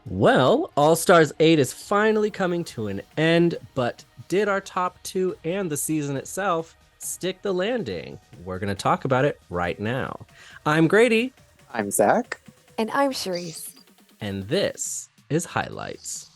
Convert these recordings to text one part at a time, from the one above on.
Well, All Stars 8 is finally coming to an end, but did our top two and the season itself stick the landing? We're going to talk about it right now. I'm Grady. I'm Zach. And I'm Charisse. And this is Highlights.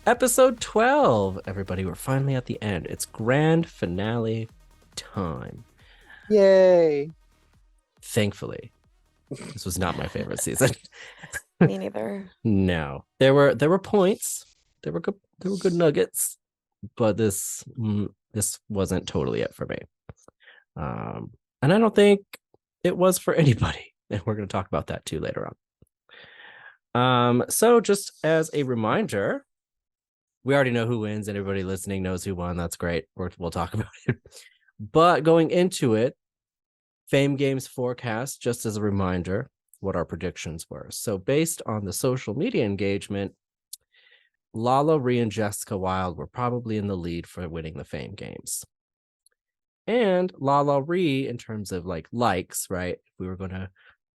Episode 12. Everybody, we're finally at the end. It's grand finale time. Yay. Thankfully, this was not my favorite season. Me neither. No. There were points. There were good nuggets, but this wasn't totally it for me. And I don't think it was for anybody. And we're going to talk about that too later on. So just as a reminder, we already know who wins, and everybody listening knows who won. That's great. We'll talk about it. But going into it, Fame Games forecast, just as a reminder, what our predictions were. So based on the social media engagement, Lala Rhee and Jessica Wilde were probably in the lead for winning the Fame Games. And Lala Rhee, in terms of likes, right? If we were going to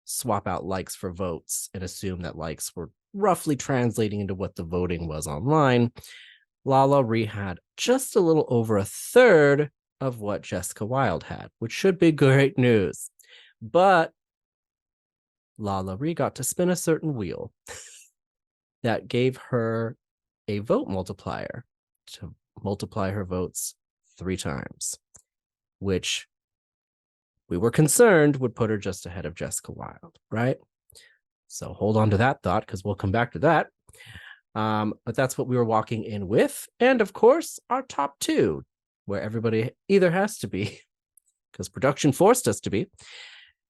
swap out likes for votes and assume that likes were roughly translating into what the voting was online, Lala Rhee had just a little over a third of what Jessica Wilde had, which should be great news. But Lala Rhee got to spin a certain wheel that gave her a vote multiplier to multiply her votes 3 times, which we were concerned would put her just ahead of Jessica Wilde, right? So hold on to that thought because we'll come back to that. But that's what we were walking in with. And of course, our top 2, where everybody either has to be, because production forced us to be,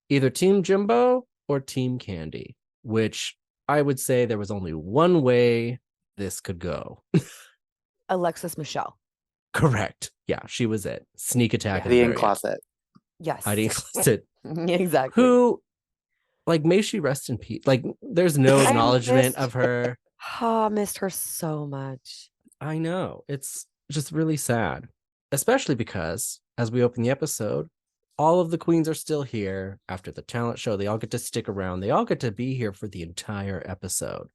either Team Jimbo or Team Candy, which I would say there was only one way this could go. Alexis Michelle. Correct. Yeah, she was it. Sneak attack. Hiding in closet. Yes. Hiding in closet. Exactly. Who, may she rest in peace. There's no acknowledgement of her. I missed her so much. I know. It's just really sad, especially because as we open the episode, all of the queens are still here after the talent show. They all get to stick around. They all get to be here for the entire episode,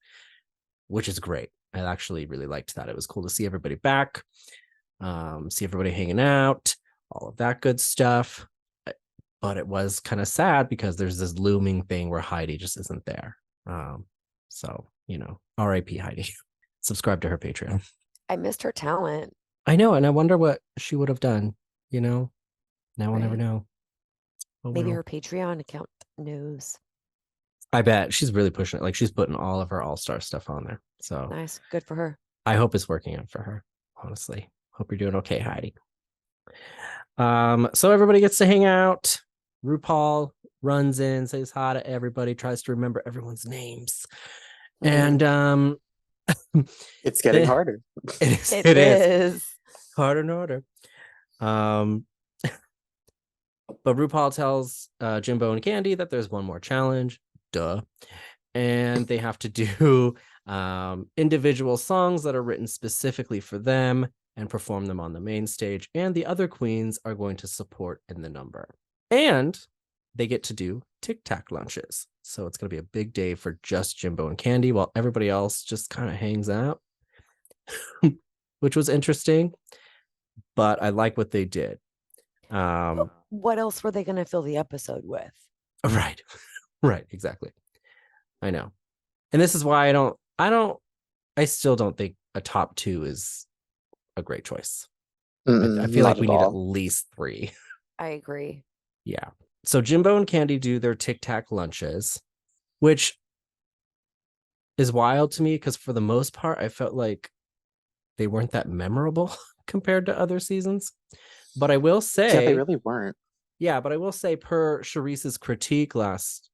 which is great. I actually really liked that. It was cool to see everybody back, see everybody hanging out, all of that good stuff. But it was kind of sad because there's this looming thing where Heidi just isn't there. So, R.I.P. Heidi. Subscribe to her Patreon. I missed her talent. I know, and I wonder what she would have done, Now we'll never know. Oh, Maybe well. her Patreon account knows. I bet she's really pushing it. She's putting all of her all-star stuff on there. So Nice. Good for her. I hope it's working out for her, honestly. Hope you're doing okay, Heidi. So everybody gets to hang out. RuPaul runs in, says hi to everybody, tries to remember everyone's names. And it's getting harder. It is harder and harder. But RuPaul tells Jimbo and Candy that there's one more challenge. Duh. And they have to do individual songs that are written specifically for them and perform them on the main stage. And the other queens are going to support in the number. And they get to do Tic Tac lunches. So it's going to be a big day for just Jimbo and Candy while everybody else just kind of hangs out, which was interesting. But I like what they did. What else were they going to fill the episode with? Right. Right. Exactly. I know. And this is why I still don't think a top 2 is a great choice. I feel like we need at least 3. I agree. Yeah. So Jimbo and Candy do their Tic Tac lunches, which is wild to me because for the most part, I felt like they weren't that memorable compared to other seasons. But I will say... Yeah, they really weren't. Yeah, but I will say per Charisse's critique last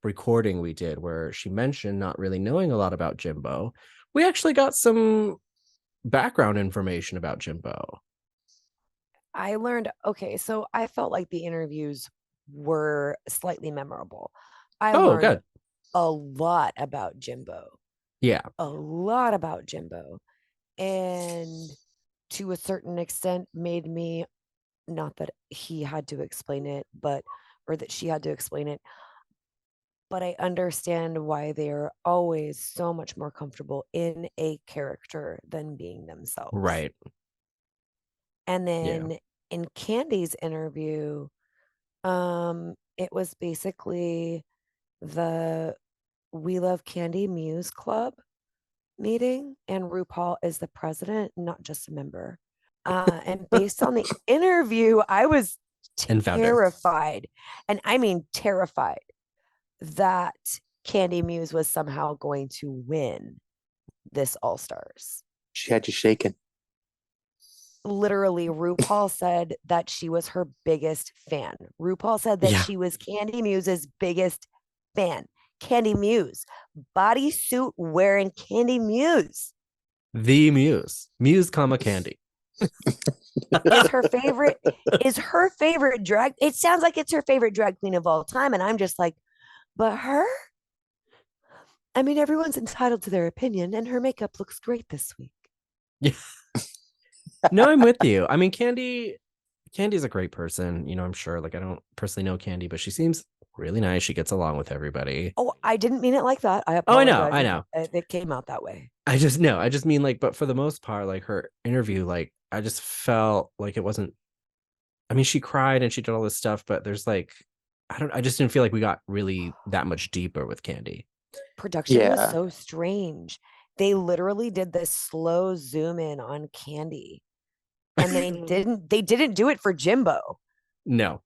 recording we did, where she mentioned not really knowing a lot about Jimbo, we actually got some background information about Jimbo. I learned, so I felt like the interviews were slightly memorable. I learned good. a lot about Jimbo. Yeah. a lot about Jimbo, and to a certain extent made me, not that he had to explain it, but or that she had to explain it, but I understand why they're always so much more comfortable in a character than being themselves. Right. And Yeah. then in Candy's interview, it was basically the We Love Candy Muse Club meeting, and RuPaul is the president, not just a member. And based on the interview, I was And founder. terrified, and I mean terrified, that Candy Muse was somehow going to win this All Stars. She had you shaking. Literally, RuPaul said that she was her biggest fan. RuPaul said that Yeah. she was Candy Muse's biggest fan. Candy Muse, bodysuit wearing Candy Muse. The Muse. Muse, comma Candy. is her favorite drag. It sounds like it's her favorite drag queen of all time. And I'm just like, but her? I mean, everyone's entitled to their opinion, and her makeup looks great this week. Yeah. No, I'm with you. I mean, Candy's a great person. I'm sure, like, I don't personally know Candy, but she seems really nice. She gets along with everybody. Oh, I didn't mean it like that. I Oh, apologize. I know. It came out that way. I just mean, like, but for the most part, like, her interview, like, I just felt like it wasn't, I mean, she cried and she did all this stuff, but there's like, I just didn't feel like we got really that much deeper with Candy. Production was Yeah. so strange. They literally did this slow zoom in on Candy, and they didn't do it for Jimbo. No.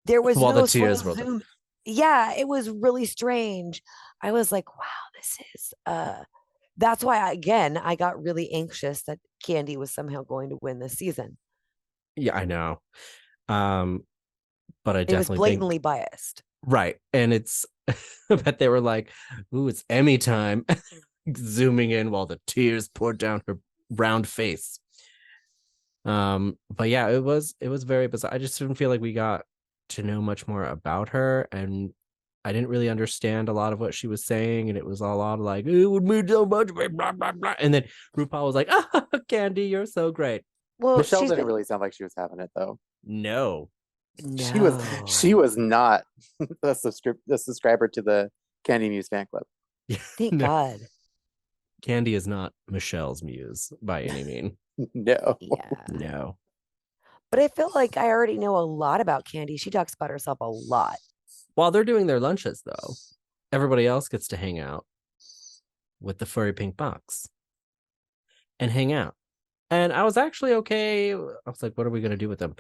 There was While no the slow tears rolled zoom. Yeah, it was really strange. I was like, wow, this is that's why I got really anxious that Candy was somehow going to win this season. Yeah, I know. But I It was definitely blatantly think biased. right. And it's but they were like, ooh, it's Emmy time. Zooming in while the tears poured down her round face. But yeah, it was very bizarre. I just didn't feel like we got to know much more about her, and I didn't really understand a lot of what she was saying, and it was a lot of like, it would mean so much, blah blah blah. And then RuPaul was like, "Ah, Candy, you're so great." Well, Michelle she's didn't been really sound like she was having it though. No. She was not the subscriber to the Candy Muse fan club. Thank No. God. Candy is not Michelle's muse by any mean. No. Yeah. No. But I feel like I already know a lot about Candy. She talks about herself a lot. While they're doing their lunches, though, everybody else gets to hang out with the furry pink box and hang out. And I was actually okay. I was like, what are we going to do with them?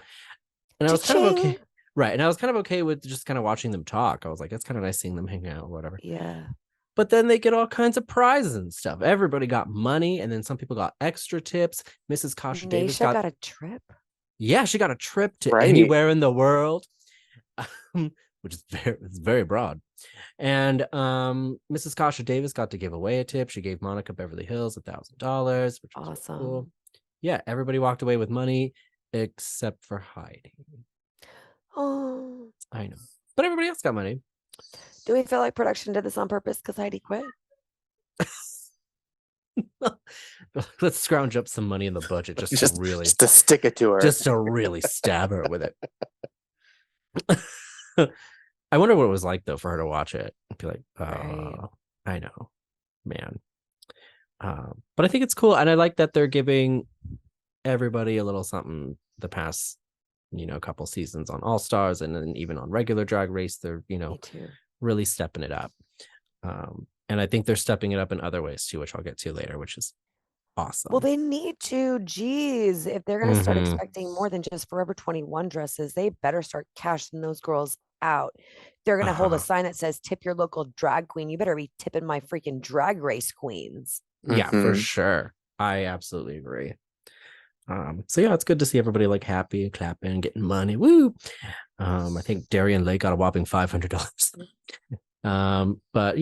And I was kind of Cha-ching. okay. Right. And I was kind of okay with just kind of watching them talk. I was like, it's kind of nice seeing them hang out or whatever. Yeah. But then they get all kinds of prizes and stuff. Everybody got money, and then some people got extra tips. Mrs. Kasha Davis Naisha got a trip. Yeah, she got a trip to Right. anywhere in the world, which is very broad. And Mrs. Kasha Davis got to give away a tip. She gave Monica Beverly Hills $1,000, which was Awesome. cool. Yeah, everybody walked away with money except for Heidi. Oh, I know, but everybody else got money. do we feel like production did this on purpose because Heidi quit? Let's scrounge up some money in the budget just to stick it to her. Just to really stab her with it. I wonder what it was like though for her to watch it and be like, oh, Right. I know, man. But I think it's cool, and I like that they're giving everybody a little something the past, couple seasons on All Stars, and then even on regular Drag Race, they're Me too. really stepping it up. And I think they're stepping it up in other ways too, which I'll get to later, which is awesome. Well, they need to. Geez, if they're going to start expecting more than just Forever 21 dresses, they better start cashing those girls out. They're going to hold a sign that says tip your local drag queen. You better be tipping my freaking Drag Race queens. Yeah, for sure. I absolutely agree. So yeah, it's good to see everybody like happy, clapping, getting money. Woo! I think Darian Lake got a whopping $500. But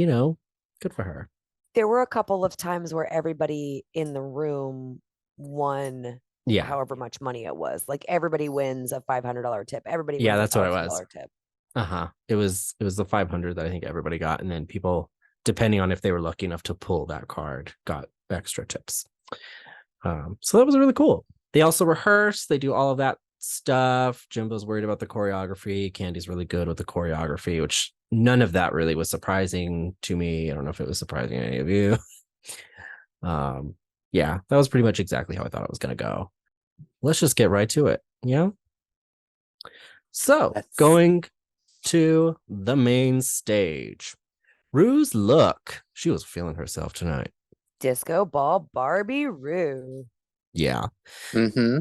good for her. There were a couple of times where everybody in the room won however much money it was. Like everybody wins a $500 tip. Everybody wins that's a what it was. tip. It was the 500 that I think everybody got, and then people depending on if they were lucky enough to pull that card, got extra tips. So that was really cool. They also rehearse. They do all of that stuff. Jimbo's worried about the choreography. Candy's really good with the choreography, which none of that really was surprising to me. I don't know if it was surprising to any of you. Yeah, that was pretty much exactly how I thought it was going to go. Let's just get right to it. Yeah. So going to the main stage. Rue's look. She was feeling herself tonight. Disco ball Barbie Rue. Yeah. Mm-hmm.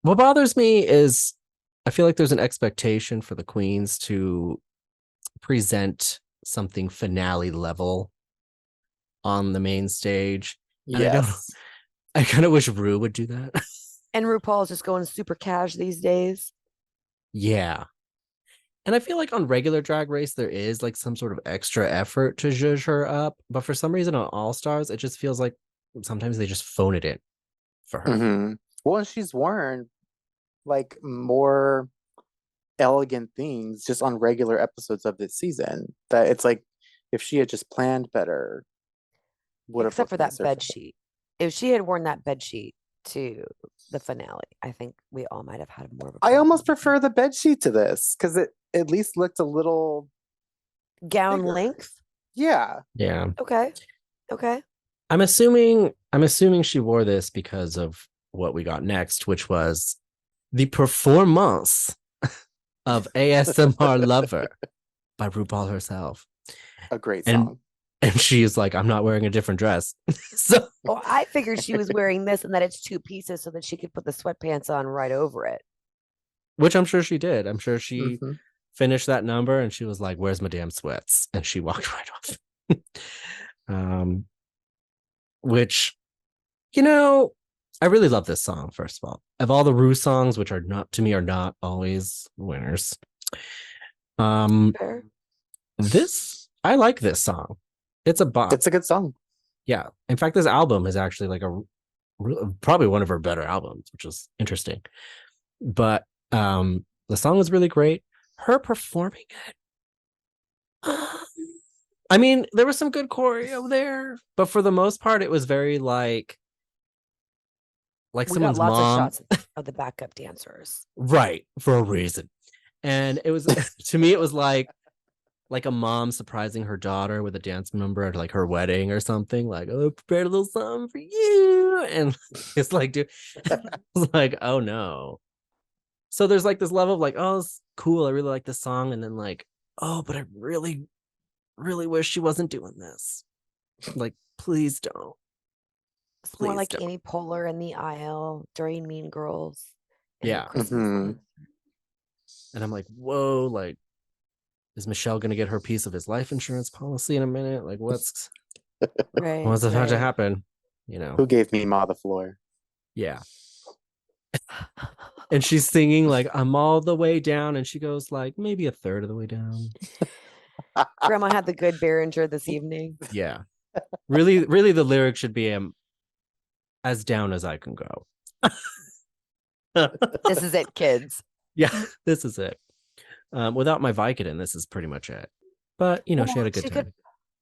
What bothers me is I feel like there's an expectation for the queens to present something finale level on the main stage. And Yes. I kind of wish Rue would do that. And RuPaul's just going super cash these days. Yeah. And I feel like on regular Drag Race, there is like some sort of extra effort to zhuzh her up. But for some reason on All Stars, it just feels like sometimes they just phone it in for her. Mm-hmm. Well, she's worn like more elegant things just on regular episodes of this season. That it's like if she had just planned better, would have except for that nicer bed sheet. If she had worn that bed sheet to the finale, I think we all might have had more of a I almost problem. prefer the bed sheet to this because it at least looked a little gown bigger. length. Yeah. Yeah. Okay. I'm assuming she wore this because of what we got next, which was the performance of ASMR Lover by RuPaul herself. A great song. And she is like, I'm not wearing a different dress. So well, I figured she was wearing this and that it's two pieces so that she could put the sweatpants on right over it. Which I'm sure she did. I'm sure she finished that number and she was like, where's my damn sweats? And she walked right off. Which, I really love this song, first of all. Of all the Rue songs, which are not always winners. Fair. I like this song. It's a bop. It's a good song. Yeah. In fact, this album is actually like probably one of her better albums, which is interesting. But the song was really great. Her performing it. I mean, there was some good choreo there, but for the most part, it was very like someone's lots mom. of shots of the backup dancers. Right, for a reason. And it was, to me, it was like a mom surprising her daughter with a dance number at like her wedding or something, like, oh, prepared a little something for you. And it's like, dude, it's like, oh no. So there's like this level of like, oh, it's cool. I really like this song. And then like, oh, but I really, really wish she wasn't doing this. Like, please don't. It's more like Amy Poehler in the aisle during Mean Girls. Yeah. And I'm like, whoa, like, is Michelle going to get her piece of his life insurance policy in a minute? Like, what's about to happen? Who gave me Ma the floor? Yeah. And she's singing like, I'm all the way down. And she goes like, maybe a third of the way down. Grandma had the good Behringer this evening. Yeah. Really, really, the lyric should be as down as I can go. This is it, kids. Yeah, this is it. Without my Vicodin, this is pretty much it. But she had a good time.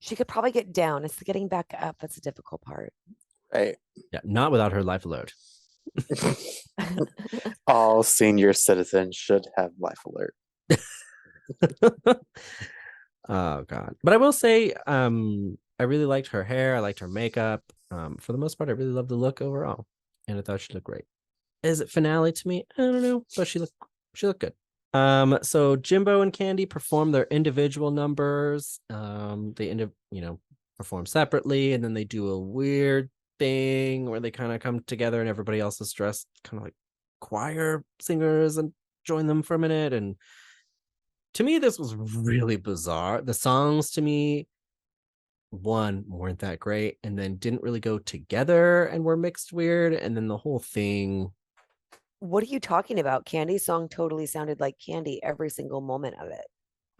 She could probably get down. It's the getting back up that's a difficult part. Right. Yeah, not without her life alert. All senior citizens should have life alert. Oh God. But I will say, I really liked her hair. I liked her makeup. For the most part, I really loved the look overall. And I thought she looked great. Is it finale to me? I don't know, but she looked good. So Jimbo and Candy perform their individual numbers. They perform separately, and then they do a weird thing where they kind of come together and everybody else is dressed kind of like choir singers and join them for a minute. And to me, this was really bizarre. The songs to me, one, weren't that great, and then didn't really go together and were mixed weird. And then the whole thing. What are you talking about? Candy's song totally sounded like Candy every single moment of it.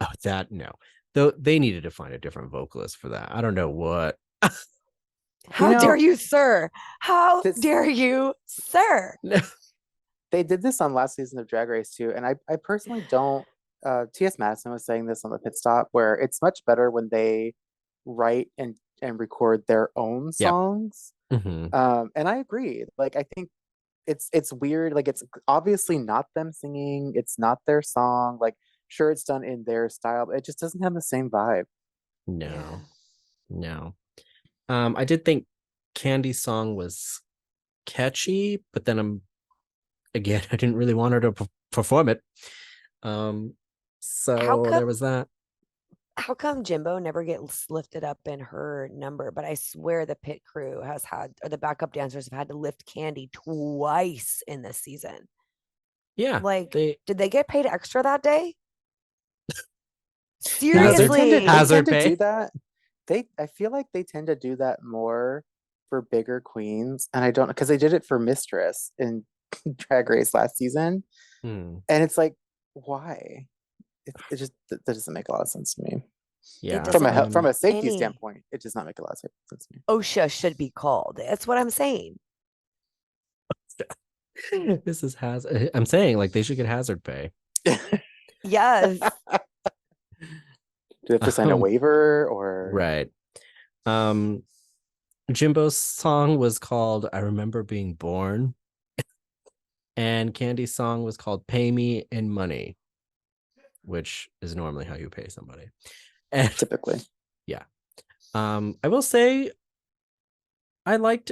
Oh, that no. Though they needed to find a different vocalist for that. I don't know what. How dare you, sir? How dare you, sir? They did this on last season of Drag Race too, and I personally don't T.S. Madison was saying this on the pit stop, where it's much better when they write and record their own Yep. songs. Mhm. And I agree. Like, I think it's weird. Like, it's obviously not them singing. It's not their song. Like, sure, it's done in their style, but it just doesn't have the same vibe. No, no. I did think Candy's song was catchy, but then again, I didn't really want her to perform it. So there was that. How come Jimbo never gets lifted up in her number? But I swear the pit crew has had, or the backup dancers have had to lift Candy twice in this season. Yeah. Like, did they get paid extra that day? No, Seriously. they Hazard tend to pay. do that. I feel like they tend to do that more for bigger queens, and I don't, because they did it for Mistress in Drag Race last season, Hmm. and it's like, why? It just that doesn't make a lot of sense to me. Yeah. From a safety standpoint, it does not make a lot of sense to me. OSHA should be called. That's what I'm saying. This is hazard. I'm saying, like, they should get hazard pay. Yes. Do they have to sign a waiver or right? Jimbo's song was called "I Remember Being Born," and Candy's song was called "Pay Me in Money," which is normally how you pay somebody. And typically, yeah. I will say, I liked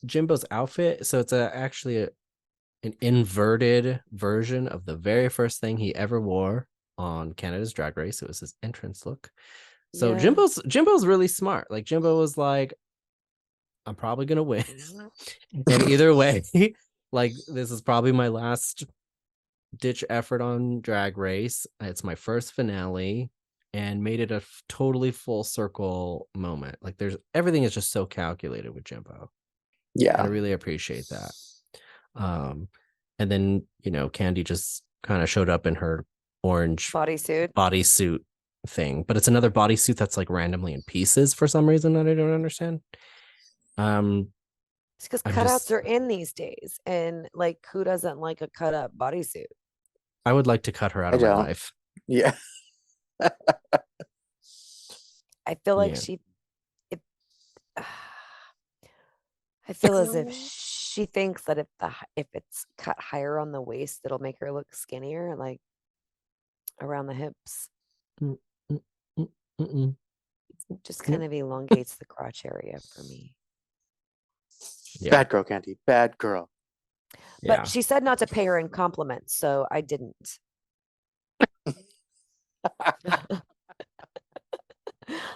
Jimbo's outfit. So it's actually an inverted version of the very first thing he ever wore on Canada's Drag Race. It was his entrance look. So Yeah. Jimbo's really smart. Like, Jimbo was like, I'm probably gonna win. And either way, like, this is probably my last ditch effort on Drag Race. It's my first finale, and made it a totally full circle moment. Like, everything is just so calculated with Jimbo. yeah, and I really appreciate that. And then, Candy just kind of showed up in her orange bodysuit thing, but it's another bodysuit that's like randomly in pieces for some reason that I don't understand. It's because cutouts are in these days, and like, who doesn't like a cut up bodysuit? I would like to cut her out of my life. Yeah. I feel like I feel as if she thinks that if it's cut higher on the waist, it'll make her look skinnier, like around the hips. Just kind of elongates the crotch area for me. Yeah. Bad girl, Candy. Bad girl. But she said not to pay her in compliments, so I didn't.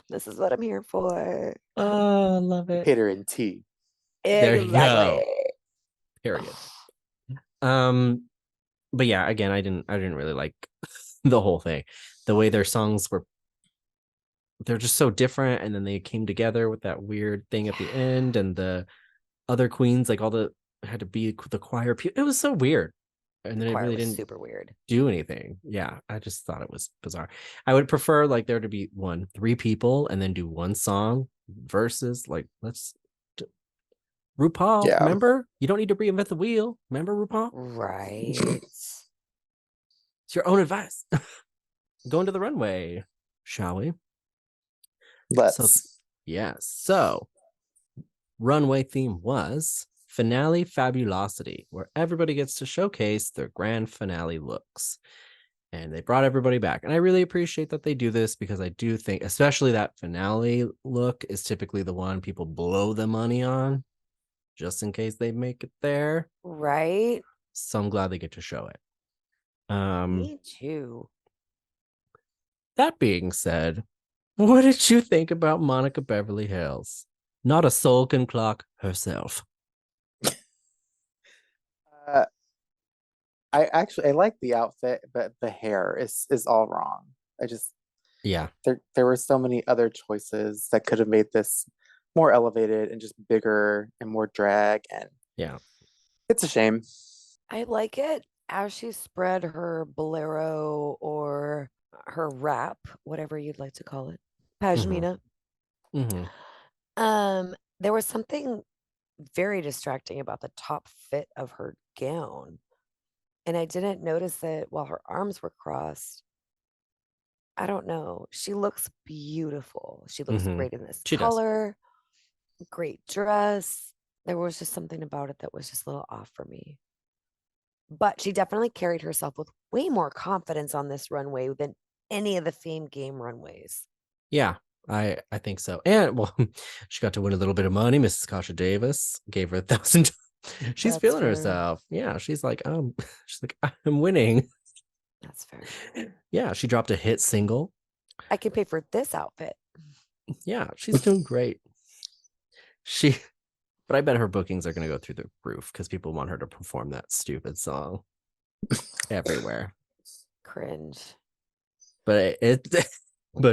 This is what I'm here for. Oh, I love it. Paid her in tea. There you go. Period. But yeah, again, I didn't really like the whole thing. The way their songs they're just so different, and then they came together with that weird thing at the end, and the other queens, like, had to be the choir. It was so weird, and then it really didn't super weird do anything. Yeah, I just thought it was bizarre. I would prefer, like, there to be 3 people and then do one song versus, like, RuPaul. Yeah. Remember, you don't need to reinvent the wheel. Remember, RuPaul? Right. It's your own advice. Go into the runway, shall we? Let's. So runway theme was finale fabulosity, where everybody gets to showcase their grand finale looks. And they brought everybody back. And I really appreciate that they do this, because I do think, especially that finale look is typically the one people blow the money on, just in case they make it there. Right. So I'm glad they get to show it. Me too. That being said, what did you think about Monica Beverly Hills? Not a soul can clock herself. I like the outfit, but the hair is all wrong. There were so many other choices that could have made this more elevated and just bigger and more drag, and it's a shame. I like it as she spread her bolero or her wrap, whatever you'd like to call it, pashmina. There was something very distracting about the top fit of her gown, and I didn't notice it while her arms were crossed. I don't know. She looks beautiful. She looks Mhm. great in this She does. color. Great dress. There was just something about it that was just a little off for me. But she definitely carried herself with way more confidence on this runway than any of the Fame Game runways. Yeah, I think so. And well, she got to win a little bit of money. Mrs. Kasha Davis gave her $1,000. She's That's feeling fair. herself. Yeah, she's like, she's like, I'm winning. That's fair. Yeah, she dropped a hit single. I can pay for this outfit. Yeah, she's doing great. But I bet her bookings are going to go through the roof because people want her to perform that stupid song everywhere. Cringe. But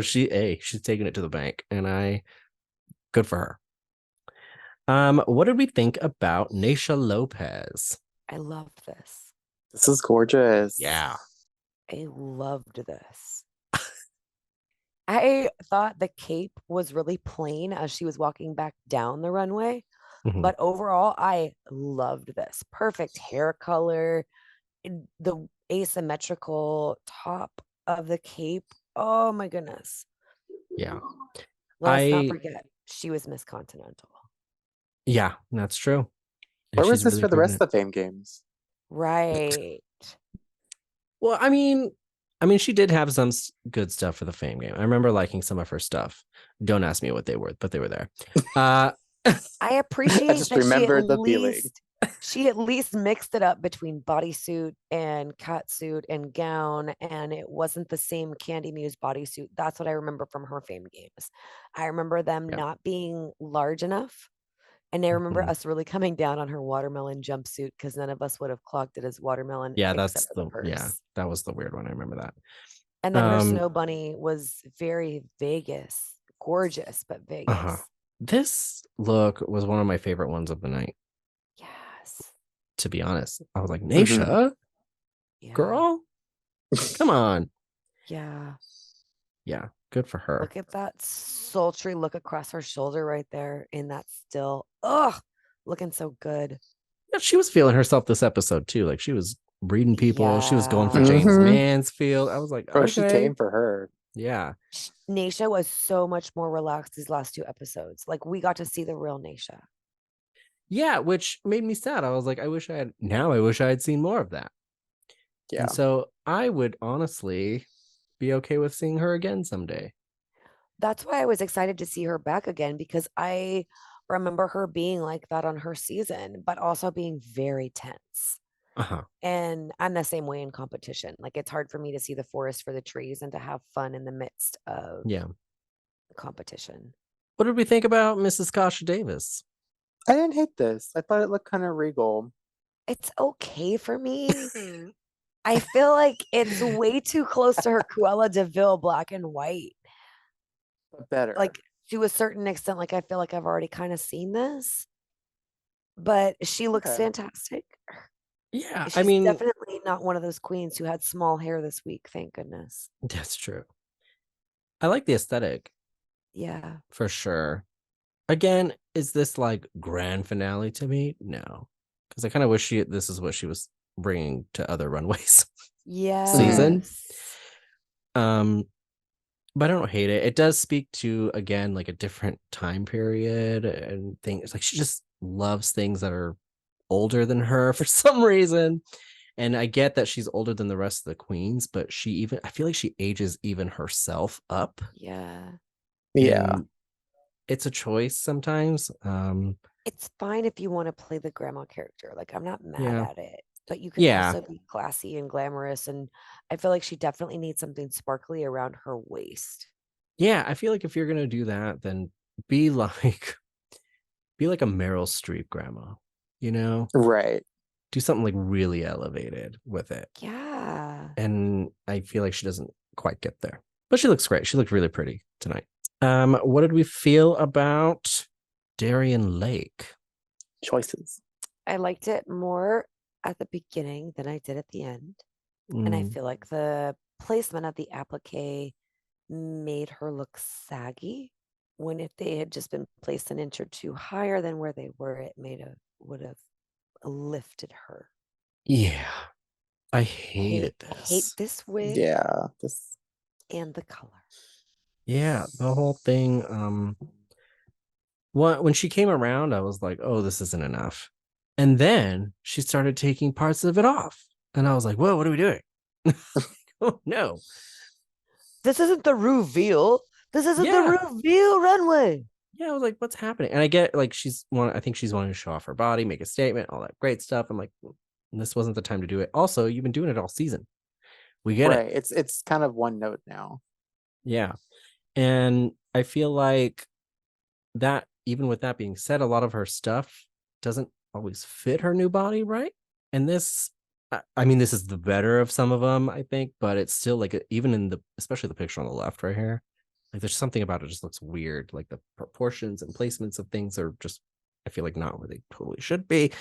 she's taking it to the bank, and good for her. What did we think about Naysha Lopez? I love this. This is gorgeous. Yeah. I loved this. I thought the cape was really plain as she was walking back down the runway, Mhm. but overall, I loved this. Perfect hair color, the asymmetrical top of the cape. Oh my goodness. Yeah. Let's not forget, she was Miss Continental. Yeah, that's true. And Where was she's this really for the proven rest it. of the Fame Games? Right. Well, I mean, she did have some good stuff for the Fame Game. I remember liking some of her stuff. Don't ask me what they were, but they were there. I appreciate I just that remembered the feeling. she at least mixed it up between bodysuit and catsuit and gown, and it wasn't the same Candy Muse bodysuit. That's what I remember from her Fame Games. I remember them Yeah. not being large enough. And I remember Mhm. us really coming down on her watermelon jumpsuit because none of us would have clocked it as watermelon. Yeah, except for the purse. that was the weird one. I remember that. And then her snow bunny was very Vegas, gorgeous, but Vegas. Uh-huh. This look was one of my favorite ones of the night. Yes. To be honest, I was like, Naysha, Yeah. girl, come on. Yeah. Yeah, good for her. Look at that sultry look across her shoulder right there in that still. Looking so good. Yeah, she was feeling herself this episode too. Like she was reading people. She was going for Yeah. James Mhm. Mansfield. I was like, Oh, okay. she came for her. Yeah. Naysha was so much more relaxed these last 2 episodes. Like we got to see the real Naysha. Yeah, which made me sad. I was like, I wish I had seen more of that. Yeah. And so I would honestly be okay with seeing her again someday. That's why I was excited to see her back again, because I remember her being like that on her season, but also being very tense. Uh-huh. And I'm the same way in competition. Like it's hard for me to see the forest for the trees and to have fun in the midst of competition. What did we think about Mrs. Kasha Davis? I didn't hate this. I thought it looked kind of regal. It's okay for me. I feel like it's way too close to her Cruella de Vil black and white. But better. Like to a certain extent, like I feel like I've already kind of seen this. But she looks fantastic. Yeah, She's definitely not one of those queens who had small hair this week, thank goodness. That's true. I like the aesthetic. Yeah. For sure. Again, is this like grand finale to me? No. Because I kind of wish this is what she was bringing to other runways. Season. But I don't hate it. It does speak to, again, like a different time period and things. Like she just loves things that are older than her for some reason. And I get that she's older than the rest of the queens, but I feel like she ages even herself up. Yeah. Yeah. It's a choice sometimes. It's fine if you want to play the grandma character. Like I'm not mad at it. But you can also be classy and glamorous. And I feel like she definitely needs something sparkly around her waist. Yeah, I feel like if you're gonna do that, then be like a Meryl Streep grandma, you know? Right. Do something like really elevated with it. Yeah. And I feel like she doesn't quite get there. But she looks great. She looked really pretty tonight. What did we feel about Darien Lake? Choices. I liked it more at the beginning than I did at the end. And I feel like the placement of the applique made her look saggy, when if they had just been placed an inch or two higher than where they were, it would have lifted her. Yeah. I hated this. Hate this wig. Yeah. And the color. Yeah, the whole thing. When she came around, I was like, oh, this isn't enough. And then she started taking parts of it off. And I was like, whoa, what are we doing? Oh no. This isn't the reveal. This isn't the Yeah. reveal runway. Yeah, I was like, what's happening? And I get like I think she's wanting to show off her body, make a statement, all that great stuff. I'm like, this wasn't the time to do it. Also, you've been doing it all season. We get Right. it. It's kind of one note now. Yeah. And I feel like that, even with that being said, a lot of her stuff doesn't always fit her new body, right? And this, I mean, this is the better of some of them, I think, but it's still like, even in especially the picture on the left right here, like there's something about it just looks weird. Like the proportions and placements of things are just, I feel like, not where they totally should be.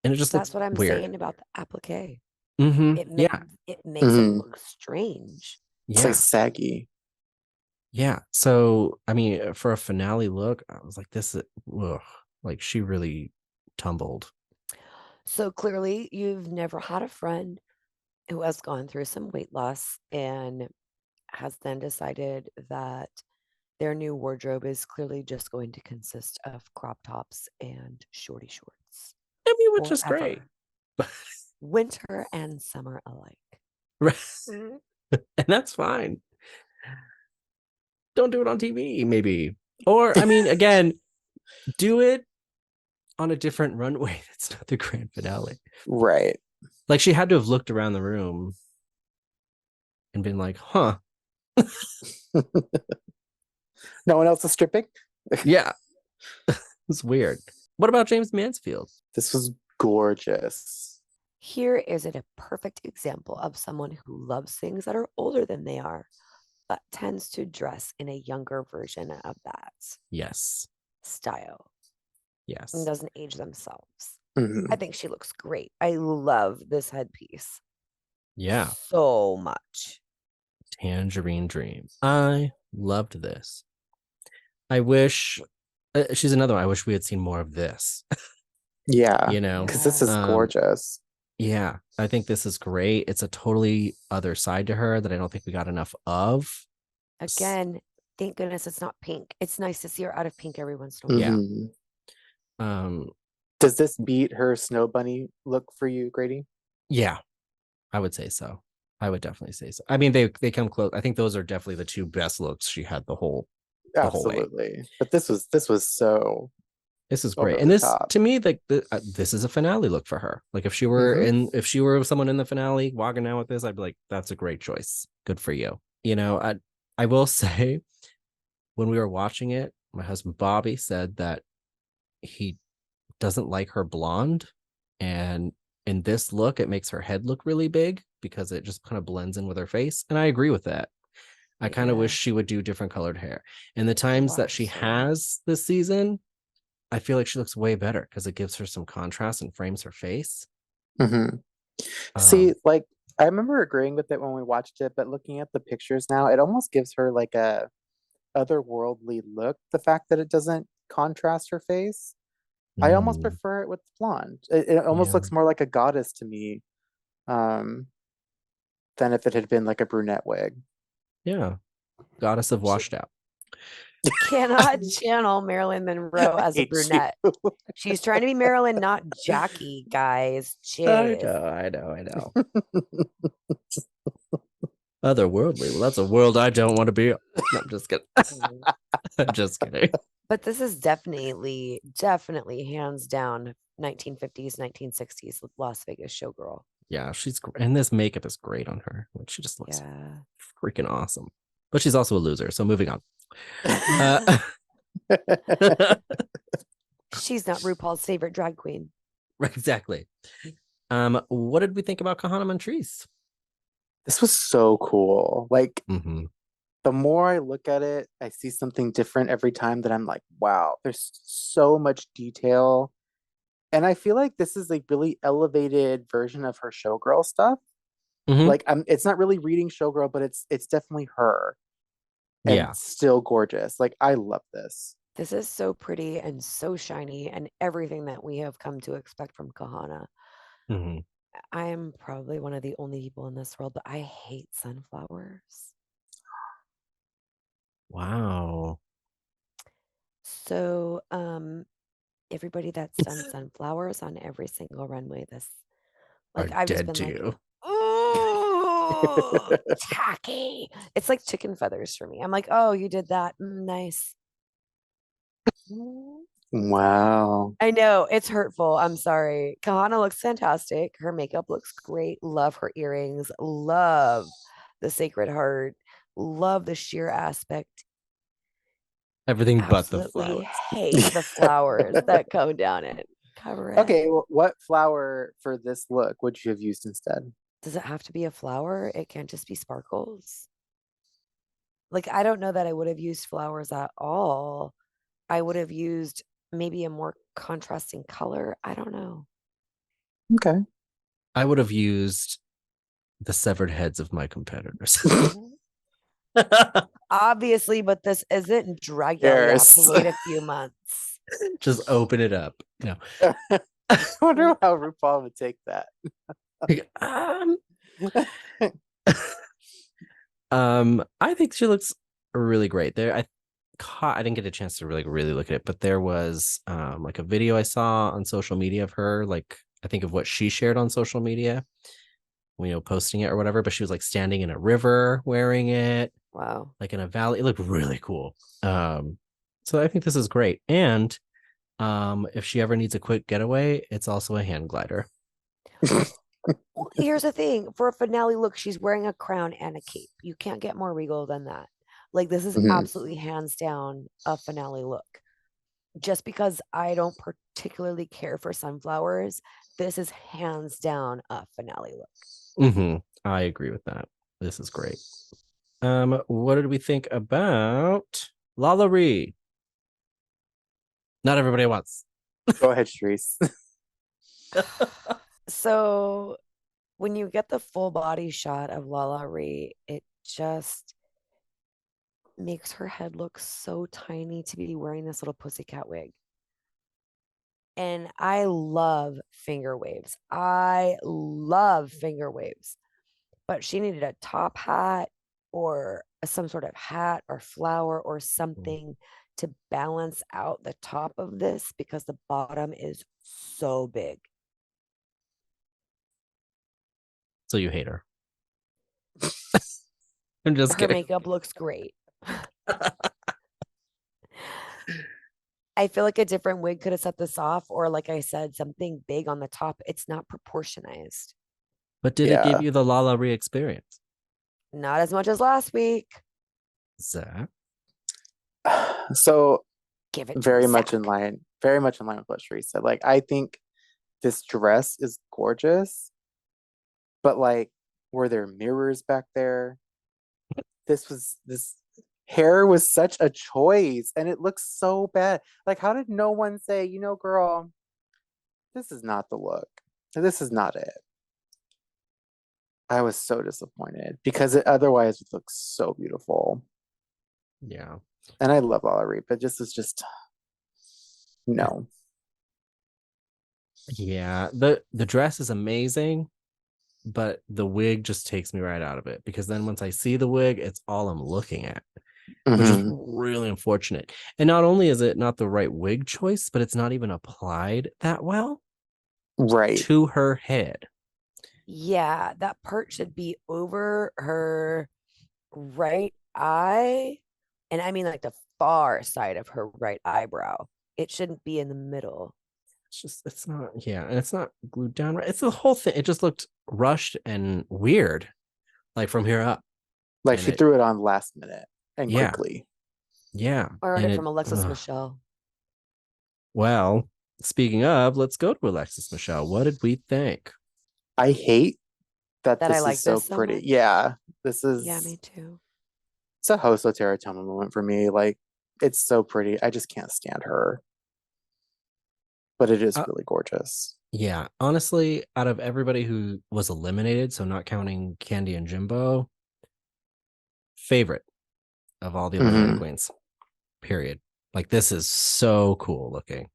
And it just That's looks what I'm weird. saying about the applique. Yeah. It makes it look strange. It's Yeah. like saggy. Yeah. So, I mean, for a finale look, I was like, this is, ugh, like she really tumbled. So clearly, you've never had a friend who has gone through some weight loss and has then decided that their new wardrobe is clearly just going to consist of crop tops and shorty shorts. I mean, which is great. Winter and summer alike. And that's fine. Don't do it on TV, maybe. Or, I mean, again, do it on a different runway. That's not the grand finale. Right. Like she had to have looked around the room and been like, huh. No one else is stripping? Yeah. It's weird. What about James Mansfield? This was gorgeous. Here is a perfect example of someone who loves things that are older than they are, but tends to dress in a younger version of that Yes. style. Yes. And doesn't age themselves. Mhm. I think she looks great. I love this headpiece. Yeah. So much. Tangerine Dream. I loved this. I wish she's another one. I wish we had seen more of this. Yeah. You know, because this is gorgeous. Yeah, I think this is great. It's a totally other side to her that I don't think we got enough of. Again, thank goodness it's not pink. It's nice to see her out of pink every once in a while. Yeah. Mhm. Does this beat her snow bunny look for you, Grady? Yeah, I would say so. I would definitely say so. I mean, they come close. I think those are definitely the two best looks she had the whole way. Absolutely. But this was so This is over great. the And this, top. to me, like this is a finale look for her. Like if she were someone in the finale walking out with this, I'd be like, that's a great choice. Good for you. You know, I will say, when we were watching it, my husband Bobby said that he doesn't like her blonde, and in this look, it makes her head look really big because it just kind of blends in with her face. And I agree with that. I kind of wish she would do different colored hair. And the times that she has this season, I feel like she looks way better because it gives her some contrast and frames her face. Mhm. See, like I remember agreeing with it when we watched it, but looking at the pictures now, it almost gives her like a otherworldly look. The fact that it doesn't contrast her face, I almost prefer it with blonde. It almost looks more like a goddess to me, than if it had been like a brunette wig. Yeah, goddess of washed out. Cannot channel Marilyn Monroe as a brunette. She's trying to be Marilyn, not Jackie, guys. Jeez. I know. Otherworldly. Well, that's a world I don't want to be. No, I'm just kidding. I'm just kidding. But this is definitely hands down 1950s, 1960s Las Vegas showgirl. Yeah, she's great. And this makeup is great on her. Like, she just looks freaking awesome. But she's also a loser. So moving on. She's not RuPaul's favorite drag queen. Right, exactly. What did we think about Kahana Montrese? This was so cool. Like, the more I look at it, I see something different every time that I'm like, wow, there's so much detail. And I feel like this is a really elevated version of her showgirl stuff. Like, it's not really reading showgirl, but it's definitely her. And still gorgeous. Like, I love this. This is so pretty and so shiny and everything that we have come to expect from Kahana. I am probably one of the only people in this world, but I hate sunflowers. Wow. So, everybody that's done sunflowers on every single runway Are I've just dead been to like, you. oh, tacky. It's like chicken feathers for me. I'm like, oh, you did that. Nice. Wow. I know it's hurtful. I'm sorry. Kahana looks fantastic. Her makeup looks great. Love her earrings. Love the Sacred Heart. Love the sheer aspect. Everything but the Absolutely flowers. hate the flowers that come down it. Cover it. Okay, well, what flower for this look would you have used instead? Does it have to be a flower? It can't just be sparkles. Like, I don't know that I would have used flowers at all. I would have used maybe a more contrasting color. I don't know. Okay. I would have used the severed heads of my competitors. Obviously, but this isn't Dragula. You have to Yes. wait a few months. Just open it up. No. I wonder how RuPaul would take that. um, I think she looks really great. I didn't get a chance to really look at it, but there was like a video I saw on social media of her, like I think of what she shared on social media, posting it or whatever, but she was like standing in a river wearing it, Wow. like in a valley. It looked really cool. So I think this is great. And if she ever needs a quick getaway, it's also a hand glider. Well, here's the thing. For a finale look, she's wearing a crown and a cape. You can't get more regal than that. Like, this is Mhm. absolutely hands down a finale look. Just because I don't particularly care for sunflowers, this is hands down a finale look. I agree with that. This is great. What did we think about Lala Ree? Not everybody wants. Go ahead, Sharice. So when you get the full body shot of Lala Ree, it just makes her head look so tiny to be wearing this little pussycat wig. And I love finger waves. I love finger waves. But she needed a top hat or some sort of hat or flower or something to balance out the top of this because the bottom is so big. So you hate her. I'm just Her kidding. makeup looks great. I feel like a different wig could have set this off, or like I said, something big on the top. It's not proportionized. But did it give you the Lala Ree experience? Not as much as last week. Zach? So Give it to very me, much Zach. in line with what Sharice said. Like, I think this dress is gorgeous, but like, were there mirrors back there? This hair was such a choice, and it looks so bad. Like, how did no one say, girl, this is not the look. This is not it. I was so disappointed because it otherwise would look so beautiful. Yeah. And I love Lala Ree, but this is just no. Yeah. The dress is amazing, but the wig just takes me right out of it because then once I see the wig, it's all I'm looking at, which is really unfortunate. And not only is it not the right wig choice, but it's not even applied that well to her head. Yeah, that part should be over her right eye. And I mean, like the far side of her right eyebrow. It shouldn't be in the middle. It's not, and it's not glued down right. It's the whole thing. It just looked rushed and weird, like from here up. Like, she threw it on last minute and quickly. Yeah. I learned it from Alexis Michelle. Well, speaking of, let's go to Alexis Michelle. What did we think? I hate that I this like is so this so pretty. much. Yeah, this is. Yeah, me too. It's a Hoso Teratoma moment for me. Like, it's so pretty. I just can't stand her. But it is really gorgeous. Yeah, honestly, out of everybody who was eliminated, so not counting Candy and Jimbo, favorite of all the eliminated queens. Period. Like, this is so cool looking.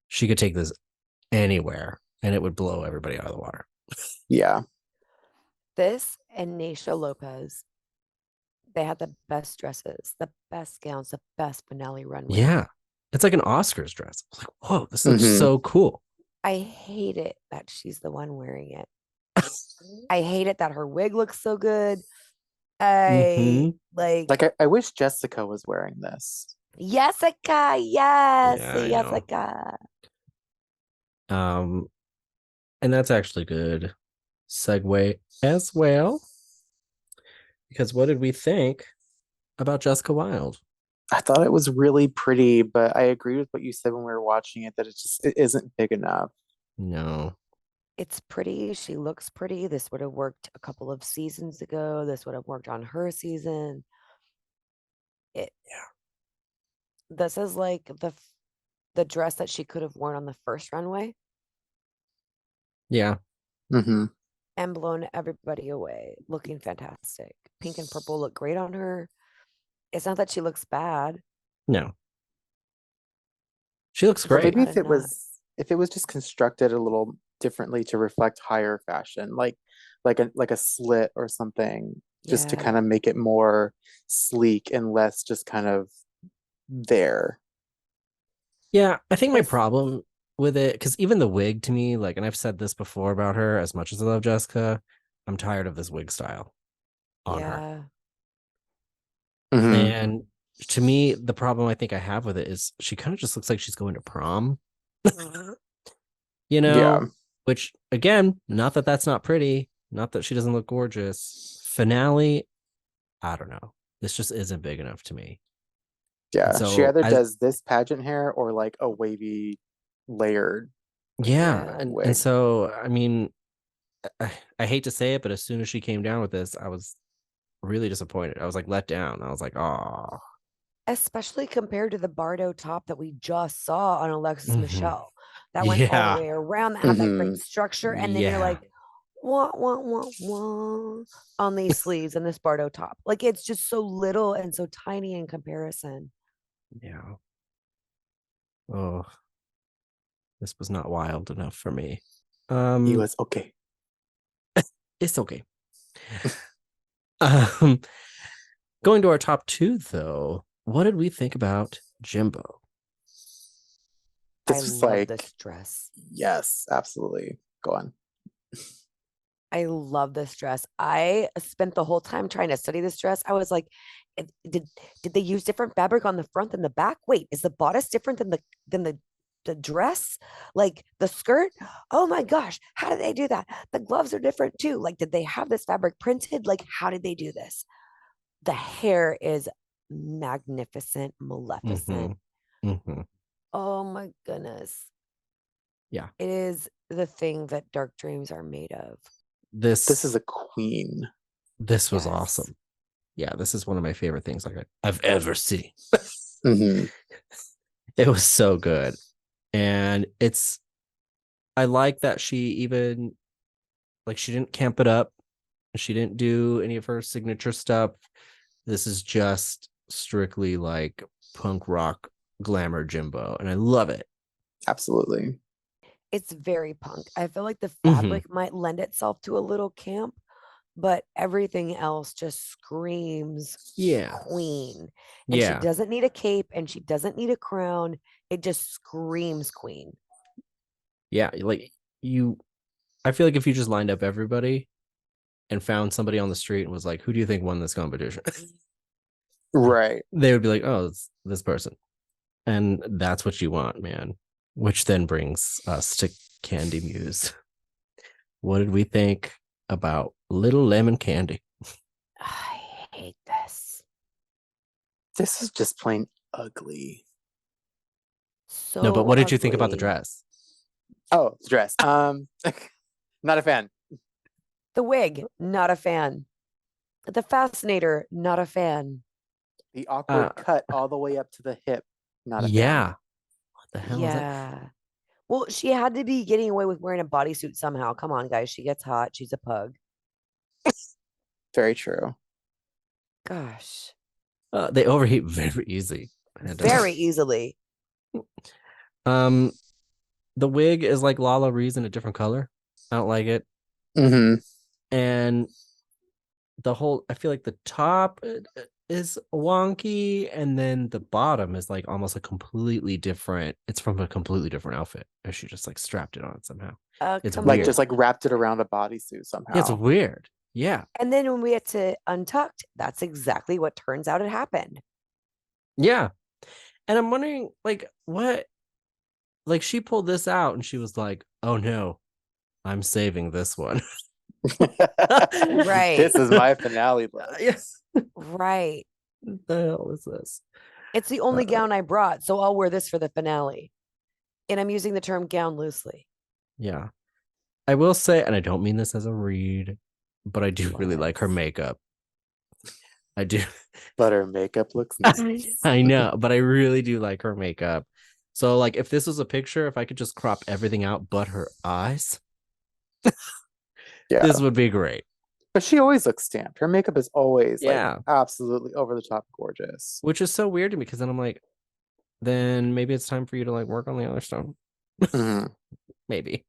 She could take this anywhere and it would blow everybody out of the water. Yeah. This and Naysha Lopez They had the best dresses, the best gowns, the best finale runway. Yeah. It's like an Oscars dress. I was like, whoa, this looks Mhm. so cool. I hate it that she's the one wearing it. I hate it that her wig looks so good. I Mhm. like I wish Jessica was wearing this. Jessica. Yes, Yeah, I know. Jessica. Um, and that's actually good segue as well. Because what did we think about Jessica Wilde? I thought it was really pretty, but I agree with what you said when we were watching it that it isn't big enough. No. It's pretty. She looks pretty. This would have worked a couple of seasons ago. This would have worked on her season. It. This is like the dress that she could have worn on the first runway Yeah. Mm-hmm. and blown everybody away, looking fantastic. Pink and purple look great on her. It's not that she looks bad. No. She looks It's Or just great. maybe not enough. if it was just constructed a little differently to reflect higher fashion, like a slit or something, just to Yeah. kind of make it more sleek and less just kind of there. Yeah, I think my This, problem with it, because even the wig to me, like, and I've said this before about her, as much as I love Jessica, I'm tired of this wig style on her. yeah. Mm-hmm. And to me, the problem I think I have with it is she kind of just looks like she's going to prom, you Yeah. know, which again, not that that's not pretty, not that she doesn't look gorgeous. Finale, I don't know. This just isn't big enough to me. And Yeah. She so either I, does this pageant hair or like a wavy layered yeah, Yeah. and wig. so I mean, I hate to say it, but as soon as she came down with this, I was really disappointed. I was like let down. I was like, oh, Especially compared to the Bardo top that we just saw on Alexis mm-hmm. Michelle. That went all the Yeah, way around, that had that Mm-hmm. great structure. And then you're yeah, like, wah, wah, wah, wah, on these sleeves and this Bardo top. Like it's just so little and so tiny in comparison. yeah. Oh, this was not wild enough for me. He Um, was okay. it's okay. Um, going to our top two though, what did we think about Jimbo? I This was love like, this dress. yes, absolutely. Go on. I love this dress. I spent the whole time trying to study this dress. I was like, did they use different fabric on the front than the back? Wait, is the bodice different than the dress? Like the skirt? Oh my gosh, how did they do that? The gloves are different too. Like, did they have this fabric printed? Like, how did they do this? The hair is magnificent, Mm-hmm. maleficent. Mm-hmm. Oh my goodness. Yeah. It is the thing that dark dreams are made of. This is This a queen. this was Yes. awesome. Yeah, this is one of my favorite things I've ever seen. Mm-hmm. It was so good. And I like that she even like she didn't camp it up. She didn't do any of her signature stuff. This is just strictly like punk rock glamour Jimbo. And I love it. Absolutely. It's very punk. I feel like the Mm-hmm. fabric might lend itself to a little camp, but everything else just screams Yeah. queen. And she Yeah. doesn't need a cape and she doesn't need a crown. It just screams queen. Yeah. Like you I feel like if you just lined up everybody and found somebody on the street and was like, who do you think won this competition? Right. They would be like, oh, it's this person. And that's what you want, man. Which then brings us to Candy Muse. What did we think about Little Lemon Candy? I hate this. This is just plain ugly. No, but So what did you think about the ugly. dress? Oh, the dress. Not a fan. The wig, not a fan. The fascinator, not a fan. The awkward Uh, cut all the way up to the hip. Not a fan. yeah. What the hell is that? Yeah. Well, she had to be getting away with wearing a bodysuit somehow. Come on, guys. She gets hot. She's a pug. Very true. Gosh. They overheat very easy. Very easily. Um, the wig is like Lala Ree's in a different color. I don't like it. Mm-hmm. And I feel like the top is wonky, and then the bottom is like almost a completely different. It's from a completely different outfit. And she just like strapped it on somehow. It's Come Like weird. just like wrapped it around a bodysuit somehow. Yeah, it's weird. Yeah. And then when we get to Untucked, that's exactly what turns out it happened. Yeah. And I'm wondering, like, what, like, she pulled this out and she was like, oh no, I'm saving this one. Right. This is my finale look. Yes. Right. What the hell is this? It's the only gown I brought, so I'll wear this for the finale. And I'm using the term gown loosely. Yeah. I will say, and I don't mean this as a read, but I do really like her makeup. I do. But her makeup looks nice. I know, but I really do like her makeup. So, like, if this was a picture, if I could just crop everything out but her eyes, Yeah. this would be great. But she always looks stamped. Her makeup is always Yeah. like absolutely over the top gorgeous. Which is so weird to me because then I'm like, then maybe it's time for you to like work on the other stuff. Mhm. Maybe.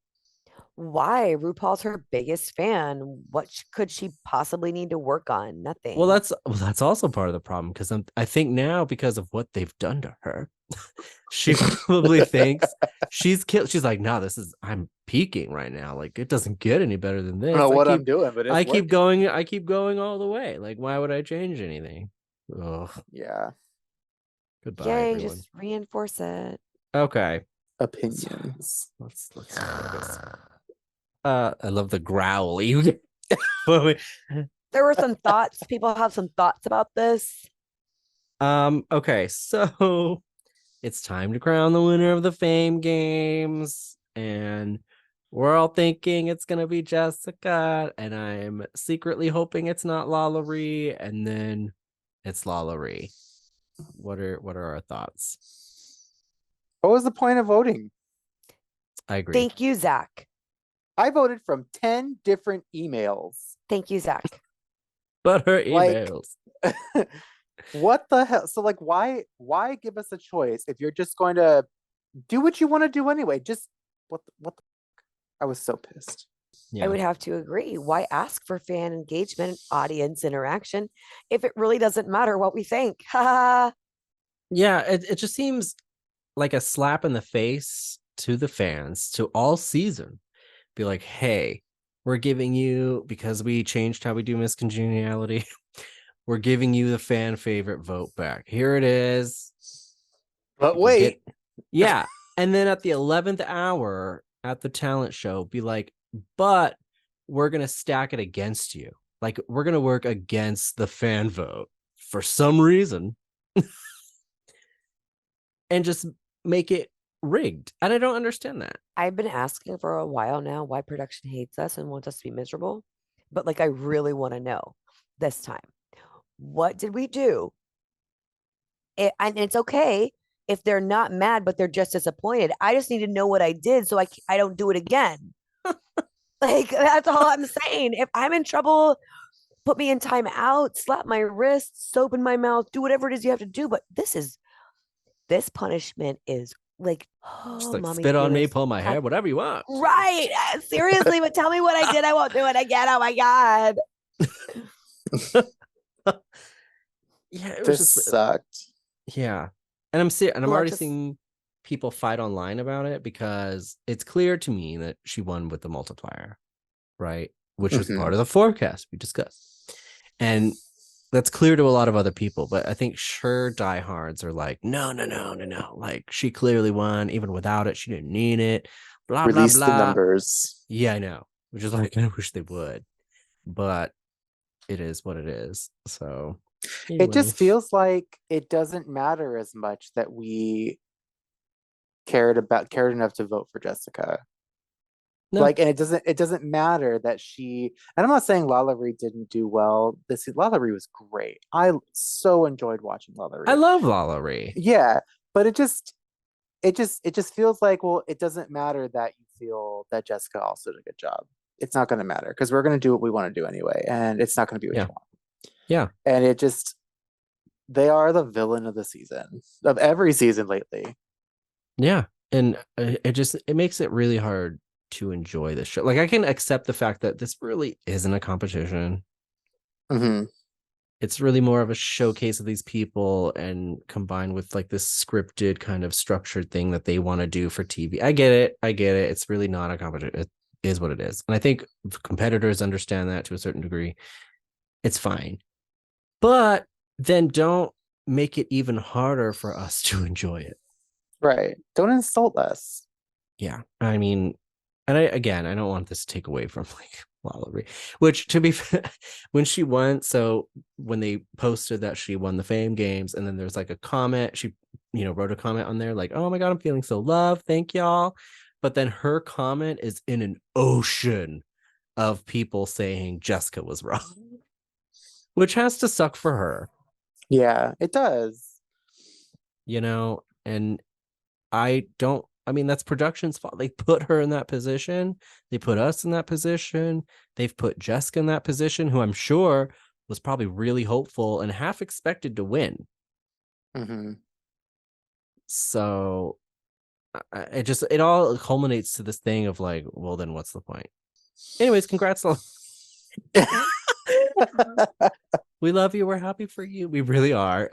Why? RuPaul's her biggest fan. What could she possibly need to work on? Nothing. Well, that's also part of the problem because I think now because of what they've done to her, she probably thinks she's killed. She's like, no, I'm peaking right now. Like it doesn't get any better than this. I don't know what I'm doing, but I keep going. I keep going all the way. Like, why would I change anything? Ugh. Yeah. Goodbye, Yay, everyone. just reinforce it. Okay. Opinions. Let's do this. I love the growl you get. There were some thoughts. People have some thoughts about this. Okay, so it's time to crown the winner of the Fame Games, and we're all thinking it's gonna be Jessica, and I'm secretly hoping it's not Lalaurie, and then it's Lalaurie. What are our thoughts? What was the point of voting? I agree. Thank you, Zach. I voted from 10 different emails. Thank you, Zach. But her Like- emails. What the hell? So like why give us a choice if you're just going to do what you want to do anyway? Just what the I was so pissed. Yeah. I would have to agree. Why ask for fan engagement, audience interaction, if it really doesn't matter what we think? Ha! Yeah, it just seems like a slap in the face to the fans, to all season. Be like, hey, we're giving you, because we changed how we do Miss Congeniality, we're giving you the fan favorite vote back. Here it is. But wait. Yeah. And then at the 11th hour at the talent show, be like, but we're going to stack it against you. Like, we're going to work against the fan vote for some reason. And just make it rigged. And I don't understand that. I've been asking for a while now why production hates us and wants us to be miserable. But like, I really want to know this time. What did we do? And it's okay if they're not mad, but they're just disappointed. I just need to know what I did so I don't do it again. Like, that's all I'm saying. If I'm in trouble, put me in time out, slap my wrist, soap in my mouth, do whatever it is you have to do. But this punishment is like, Just oh, like mommy spit on me, dearest. pull my hair, whatever you want. Right. Seriously, but tell me what I did. I won't do it again. Oh my God. Yeah, it was This just sucked. yeah. And I'm already Alexis- seeing people fight online about it because it's clear to me that she won with the multiplier, right? Which was Mhm. part of the forecast we discussed. And that's clear to a lot of other people, but I think sure diehards are like, no. Like, she clearly won, even without it. She didn't need it. Blah, Release blah, the blah. numbers. Yeah, I know. Which is like, I wish they would. But it is what it is. So It just anyway. feels like it doesn't matter as much that we cared enough to vote for Jessica. No. Like, and it doesn't matter that she, and I'm not saying Lalaurie didn't do well. Lalaurie was great. I so enjoyed watching Lalaurie. I love Lalaurie. Yeah, but it just feels like, well, it doesn't matter that you feel that Jessica also did a good job. It's not going to matter because we're going to do what we want to do anyway, and it's not going to be what you want. Yeah. And it just, they are the villain of the season, of every season lately. Yeah. And it makes it really hard to enjoy this show. Like, I can accept the fact that this really isn't a competition. Mhm. It's really more of a showcase of these people and combined with like this scripted kind of structured thing that they want to do for TV. I get it. It's really not a competition. It is what it is. And I think competitors understand that to a certain degree. It's fine. But then don't make it even harder for us to enjoy it. Right. Don't insult us. Yeah. I mean, and I don't want this to take away from like Lala Ree, which to be fair, when she won, so when they posted that she won the Fame Games, and then there's like a comment, she wrote a comment on there like, "Oh my god, I'm feeling so loved, thank y'all." But then her comment is in an ocean of people saying Jessica was wrong, which has to suck for her, Yeah, it does. and I mean, that's production's fault. They put her in that position. They put us in that position. They've put Jessica in that position, who I'm sure was probably really hopeful and half expected to win. Mm-hmm. So it all culminates to this thing of like, well, then what's the point? Anyways, congrats. We love you. We're happy for you. We really are.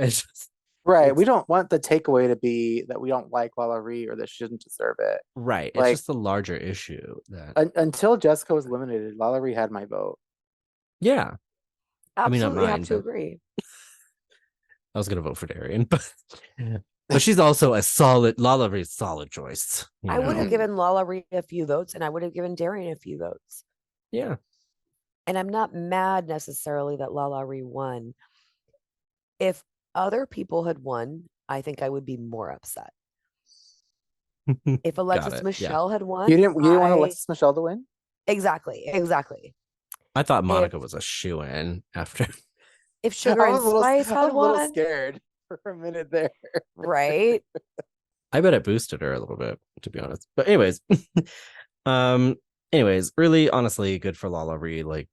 Right. We don't want the takeaway to be that we don't like Lala Ree or that she doesn't deserve it. Right. It's Like, just a larger issue that until Jessica was eliminated, Lala Ree had my vote. yeah. I mean, not Absolutely have mine, to but agree. I was gonna vote for Darian, but she's also a solid Lala Ree's solid choice. I would have Mhm. given Lala Ree a few votes, and I would have given Darian a few votes. Yeah. And I'm not mad necessarily that Lala Ree won. If other people had won, I think I would be more upset. If Got Alexis it. Yeah. Michelle had won, You didn't want Alexis Michelle to win? exactly. I thought Monica If was a shoo-in after. if Sugar and Spice I had was a little won, scared for a minute there. right? I bet it boosted her a little bit, to be honest. But anyways, um, really honestly, good for Lala Ree. Like,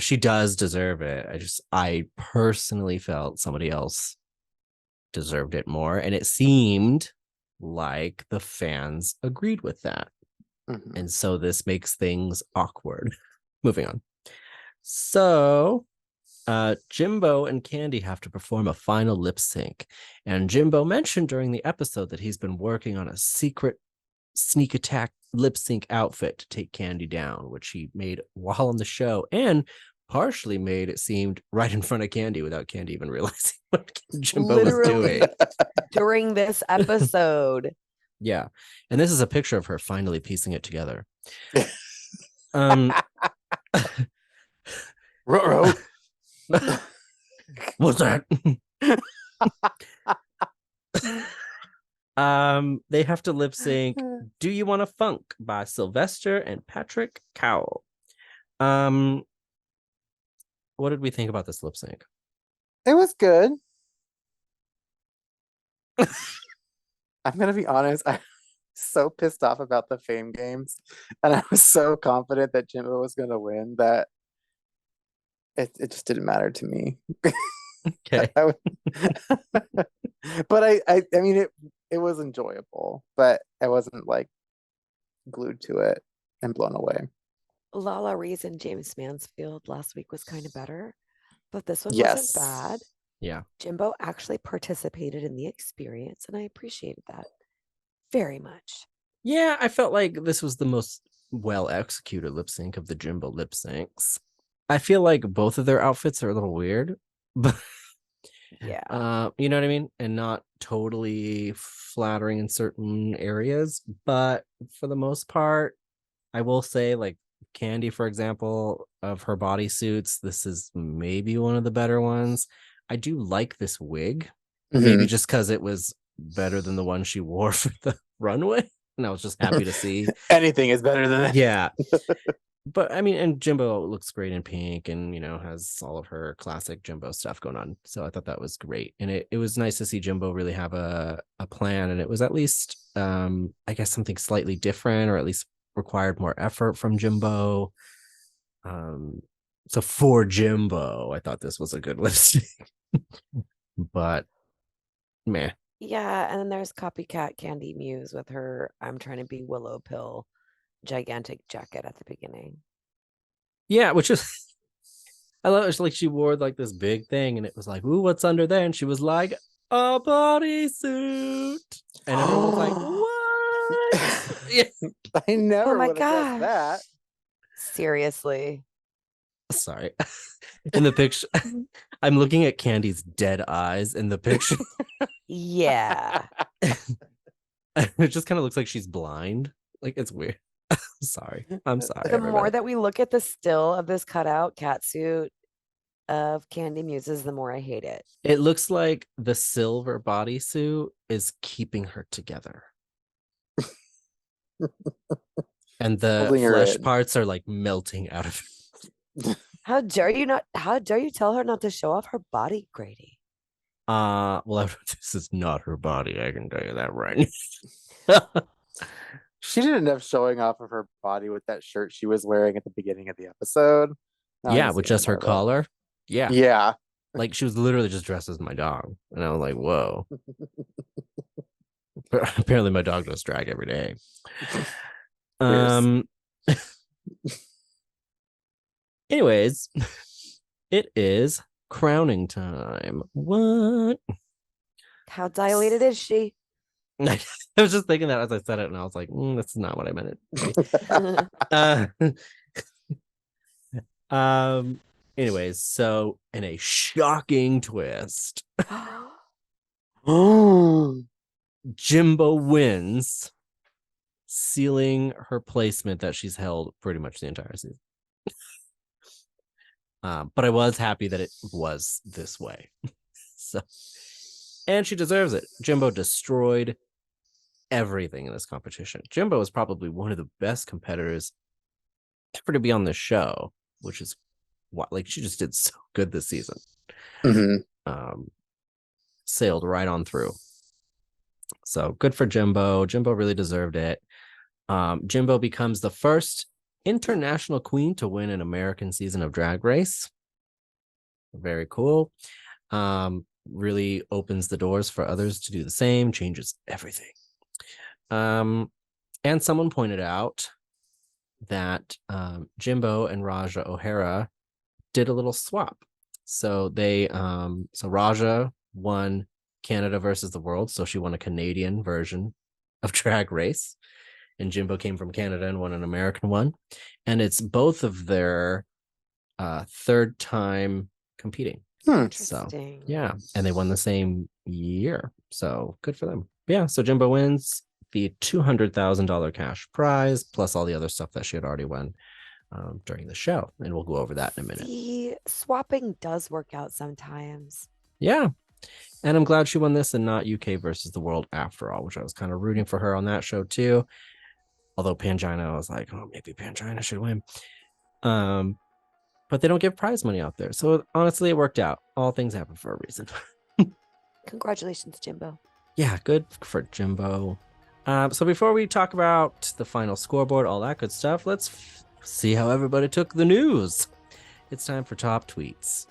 she does deserve it. I personally felt somebody else deserved it more. And it seemed like the fans agreed with that. Mhm. And so this makes things awkward. Moving on. So Jimbo and Candy have to perform a final lip sync. And Jimbo mentioned during the episode that he's been working on a secret sneak attack lip sync outfit to take Candy down, which he made while on the show and partially made it seemed right in front of Candy without Candy even realizing what Jimbo was doing. Literally during this episode. Yeah. And this is a picture of her finally piecing it together. Um Ruh-roh. What's that? They have to lip sync Do You Want to Funk by Sylvester and Patrick Cowell. What did we think about this lip sync? It was good. I'm gonna be honest, I'm so pissed off about the Fame Games, and I was so confident that Jimbo was gonna win that it just didn't matter to me. Okay. But I mean it was enjoyable, but I wasn't like glued to it and blown away. Lala Reese and James Mansfield last week was kind of better, but this one wasn't Yes. bad. Yeah. Jimbo actually participated in the experience, and I appreciated that very much. Yeah, I felt like this was the most well executed lip sync of the Jimbo lip syncs. I feel like both of their outfits are a little weird, but Yeah. you know what I mean? And not totally flattering in certain areas. But for the most part, I will say, like Candy, for example, of her bodysuits, this is maybe one of the better ones. I do like this wig, maybe just because it was better than the one she wore for the runway. And I was just happy to see. Anything is better than that. Yeah. But I mean, and Jimbo looks great in pink and, has all of her classic Jimbo stuff going on. So I thought that was great. And it was nice to see Jimbo really have a plan. And it was at least, I guess, something slightly different, or at least required more effort from Jimbo. So for Jimbo, I thought this was a good lip sync. But meh. Yeah, and then there's copycat Candy Muse with her I'm trying to be Willow Pill gigantic jacket at the beginning. Yeah, which is I love it. Like she wore like this big thing, and it was like, "Ooh, what's under there?" And she was like, "A bodysuit," and everyone was like, "What?" Yeah. I never Oh my would have guessed that. gosh. Seriously. Sorry. In the picture, I'm looking at Candy's dead eyes in the picture. Yeah. It just kind of looks like she's blind. Like it's weird. Sorry. I'm sorry. The more everybody. that we look at the still of this cutout catsuit of Candy Muses, the more I hate it. It looks like the silver bodysuit is keeping her together. And the Holding her flesh in. parts are like melting out of it. How dare you tell her not to show off her body, Grady? Well, this is not her body, I can tell you that right. She did enough showing off of her body with that shirt she was wearing at the beginning of the episode. Now I Yeah, can with see just her more of it. collar. Yeah. Yeah. Like she was literally just dressed as my dog. And I was like, whoa. But apparently my dog does drag every day. Anyways, it is crowning time. What? How dilated is she? I was just thinking that as I said it, and I was like, that's not what I meant it to be. Anyways, so in a shocking twist, Jimbo wins, sealing her placement that she's held pretty much the entire season. But I was happy that it was this way. So, and she deserves it. Jimbo destroyed everything in this competition. Jimbo is probably one of the best competitors ever to be on this show, which is what, like, she just did so good this season. Sailed right on through. So good for Jimbo. Jimbo really deserved it. Jimbo becomes the first international queen to win an American season of Drag Race. Very cool. Really opens the doors for others to do the same, changes everything. And someone pointed out that Jimbo and Raja O'Hara did a little swap. So so Raja won Canada versus the world, so she won a Canadian version of Drag Race, and Jimbo came from Canada and won an American one, and it's both of their third time competing. So yeah, and they won the same year, so good for them. Yeah, so Jimbo wins the $200,000 cash prize plus all the other stuff that she had already won during the show, and we'll go over that in a minute. The swapping does work out sometimes. Yeah, and I'm glad she won this and not UK versus the world after all, which I was kind of rooting for her on that show too. Although Pangina, I was like, oh, maybe Pangina should win. But they don't give prize money out there. So honestly, it worked out. All things happen for a reason. Congratulations, Jimbo. Yeah, good for Jimbo. So before we talk about the final scoreboard, all that good stuff, let's see how everybody took the news. It's time for top tweets.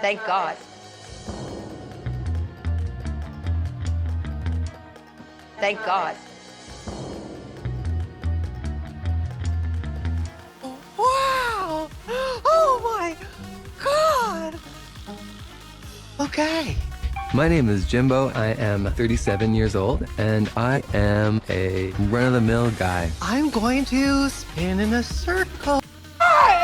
Thank God. Thank God. Wow! Oh my God! Okay. My name is Jimbo. I am 37 years old, and I am a run-of-the-mill guy. I'm going to spin in a circle. I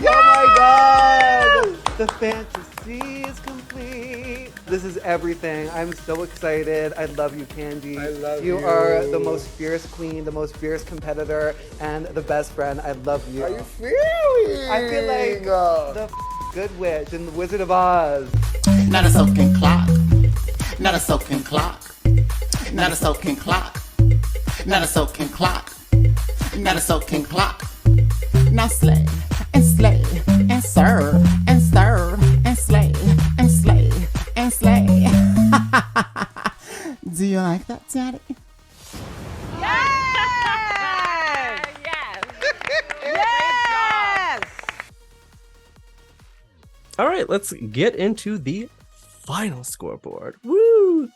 my god! The fantasy is complete. This is everything. I'm so excited. I love you, Candy. I love you. You are the most fierce queen, the most fierce competitor, and the best friend. I love you. How you feeling? I feel like the good witch in the Wizard of Oz. Not a soaking clock. Not a soaking clock. Not a soaking clock. Not a soaking clock. Not a soaking clock. Now slay and slay and serve and serve and slay and slay and slay. Do you like that, Daddy? Yes! Yes! Yes! All right, let's get into the final scoreboard. Woo!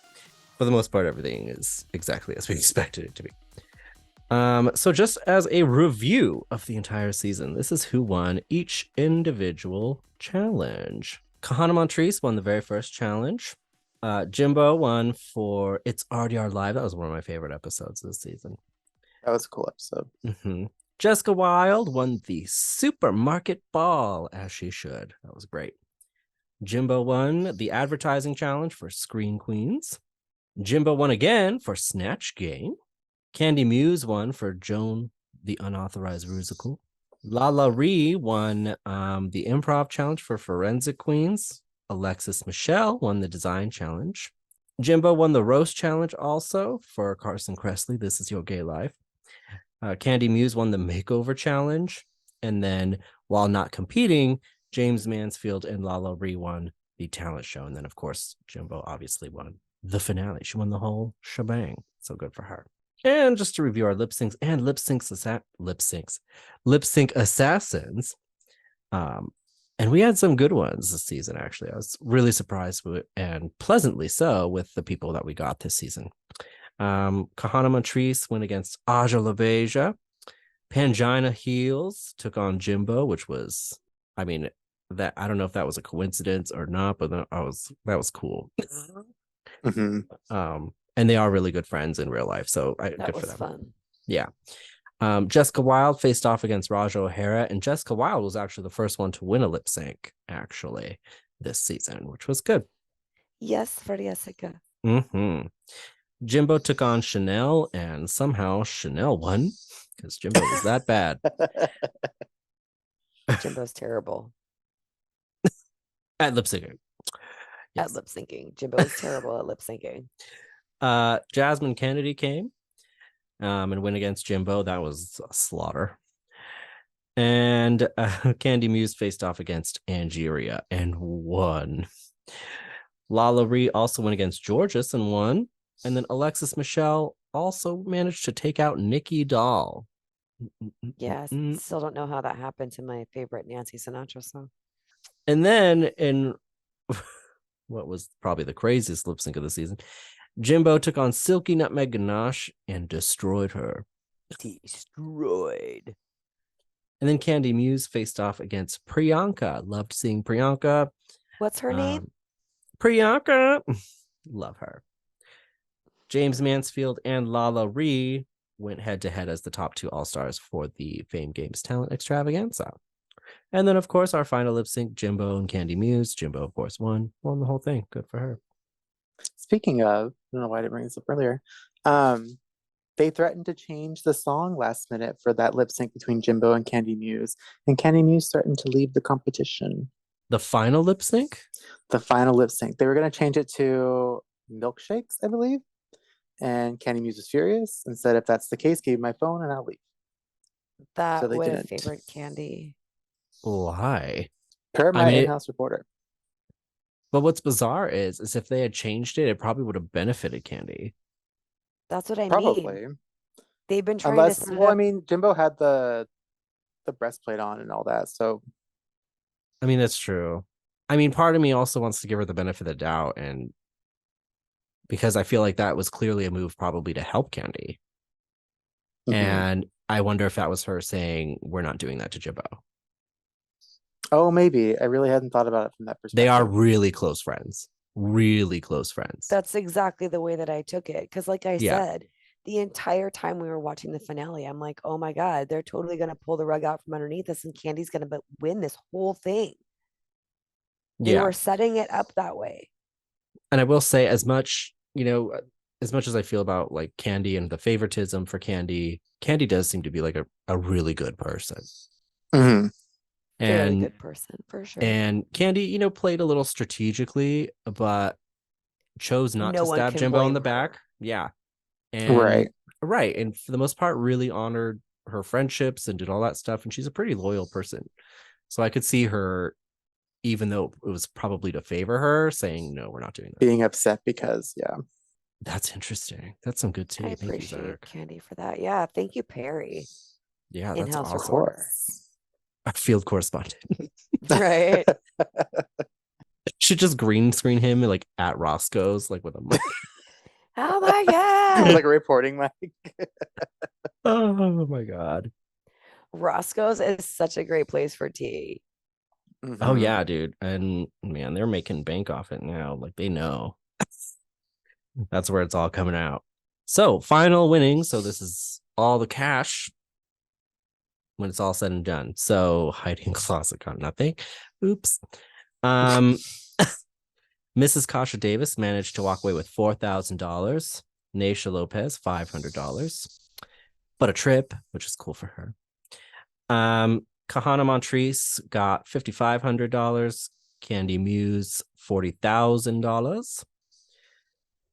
For the most part, everything is exactly as we expected it to be. So just as a review of the entire season, this is who won each individual challenge. Kahana Montrese won the very first challenge. Jimbo won for It's RDR Live. That was one of my favorite episodes this season. That was a cool episode. Mm-hmm. Jessica Wilde won the Supermarket Ball, as she should. That was great. Jimbo won the Advertising Challenge for Screen Queens. Jimbo won again for Snatch Game. Candy Muse won for Joan, the Unauthorized Rusical. Lala Ree won the Improv Challenge for Forensic Queens. Alexis Michelle won the Design Challenge. Jimbo won the Roast Challenge also for Carson Kressley. This Is Your Gay Life. Candy Muse won the Makeover Challenge. And then, while not competing, James Mansfield and Lala Ree won the Talent Show. And then, of course, Jimbo obviously won the finale. She won the whole shebang. So good for her. And just to review our lip sync assassins. And we had some good ones this season, actually. I was really surprised with, and pleasantly so, with the people that we got this season. Kahana Montrese went against Aja LaBeija. Pangina Heels took on Jimbo, which was, I mean, that I don't know if that was a coincidence or not, but that was cool. Mm-hmm. And they are really good friends in real life, so That good was for them. fun. Yeah. Jessica Wilde faced off against Raja O'Hara, and Jessica Wilde was actually the first one to win a lip sync, actually, this season, which was good. Yes, for Jessica. Mm-hmm. Jimbo took on Chanel, and somehow Chanel won, because Jimbo was that bad. Jimbo's terrible At lip syncing. Yes. at lip syncing. Jimbo is terrible at lip syncing. Jasmine Kennedy came and went against Jimbo. That was a slaughter. And Candy Muse faced off against Angeria and won. Lala Ree also went against Georges and won. And then Alexis Michelle also managed to take out Nikki Doll. Yeah, still don't know how that happened to my favorite Nancy Sinatra song. And then in what was probably the craziest lip sync of the season, Jimbo took on Silky Nutmeg Ganache and destroyed her. Destroyed. And then Candy Muse faced off against Priyanka. Loved seeing Priyanka. What's her name? Priyanka. Love her. James Mansfield and Lala Ree went head to head as the top two all-stars for the Fame Games Talent Extravaganza. And then, of course, our final lip sync, Jimbo and Candy Muse. Jimbo, of course, won the whole thing. Good for her. Speaking of, I don't know why I didn't bring this up earlier. They threatened to change the song last minute for that lip sync between Jimbo and Candy Muse. And Candy Muse threatened to leave the competition. The final lip sync? The final lip sync. They were going to change it to Milkshakes, I believe. And Candy Muse was furious and said, if that's the case, give me my phone and I'll leave. That So they would have didn't. favored Candy. Why? Per my in-house reporter. But what's bizarre is if they had changed it, it probably would have benefited Candy. That's what I Probably. mean. They've been trying Unless, to set it well, I up. mean, Jimbo had the breastplate on and all that, so. I mean, that's true. I mean, part of me also wants to give her the benefit of the doubt, and because I feel like that was clearly a move probably to help Candy. Mhm. And I wonder if that was her saying, we're not doing that to Jimbo. Oh, maybe. I really hadn't thought about it from that perspective. They are really close friends. Really close friends. That's exactly the way that I took it. Because like I Yeah. said, the entire time we were watching the finale, I'm like, oh my God, they're totally going to pull the rug out from underneath us and Candy's going to win this whole thing. They Yeah. were setting it up that way. And I will say, as much, as much as I feel about like Candy and the favoritism for Candy, Candy does seem to be like a really good person. Mm-hmm. Very And good person, for sure. and Candy, played a little strategically, but chose not No to one stab can Jimbo in the blame her. back. Yeah. And Right. And for the most part, really honored her friendships and did all that stuff. And she's a pretty loyal person. So I could see her, even though it was probably to favor her, saying, no, we're not doing that. Being upset because, yeah. That's interesting. That's some good tea. I Thank you, appreciate Zach. Candy for that. Yeah. Thank you, Perry. Yeah, In that's house awesome. reporter. Our field correspondent. Right. Should just green screen him like at Roscoe's, like with a mic. Oh my God. Like a reporting mic. Oh my God. Roscoe's is such a great place for tea. Mm-hmm. Oh yeah, dude. And man, they're making bank off it now. Like they know. That's where it's all coming out. So final winning. So this is all the cash when it's all said and done. So hiding closet got nothing. Oops. Mrs. Kasha Davis managed to walk away with $4,000. Naisha Lopez, $500. But a trip, which is cool for her. Kahana Montrese got $5,500. Candy Muse, $40,000.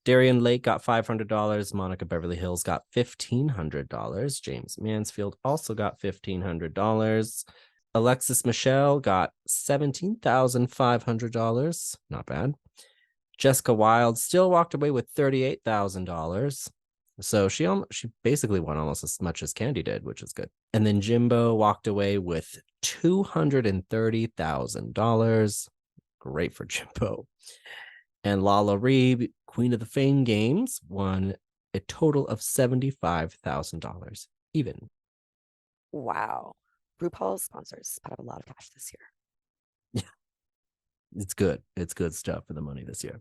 Darian Lake got $500. Monica Beverly Hills got $1,500. James Mansfield also got $1,500. Alexis Michelle got $17,500. Not bad. Jessica Wilde still walked away with $38,000. So she basically won almost as much as Candy did, which is good. And then Jimbo walked away with $230,000. Great for Jimbo. And Lala Reeb, Queen of the Fame Games, won a total of $75,000 even. Wow. RuPaul's sponsors put up a lot of cash this year. Yeah. It's good. It's good stuff for the money this year.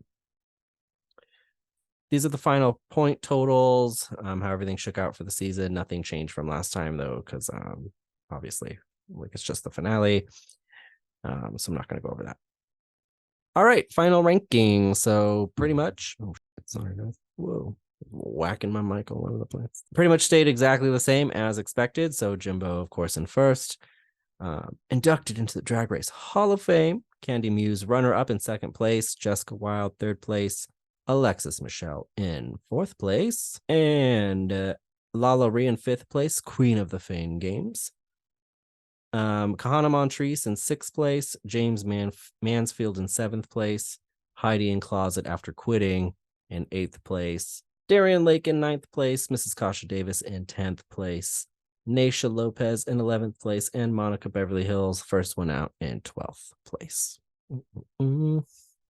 These are the final point totals, how everything shook out for the season. Nothing changed from last time, though, because obviously, like it's just the finale. So I'm not going to go over that. All right, final ranking. So pretty much, sorry, guys. Whoa, whacking my mic all over the place. Pretty much stayed exactly the same as expected. So Jimbo, of course, in first. Inducted into the Drag Race Hall of Fame. Candy Muse, runner-up in second place. Jessica Wilde, third place. Alexis Michelle in fourth place. And Lala Rhea in fifth place, Queen of the Fame Games. Kahana Montrese in sixth place. James Mansfield in seventh place. Heidi in Closet After Quitting in eighth place. Darian Lake in ninth place. Mrs. Kasha Davis in 10th place. Naisha Lopez in 11th place. And Monica Beverly Hills, first one out, in 12th place.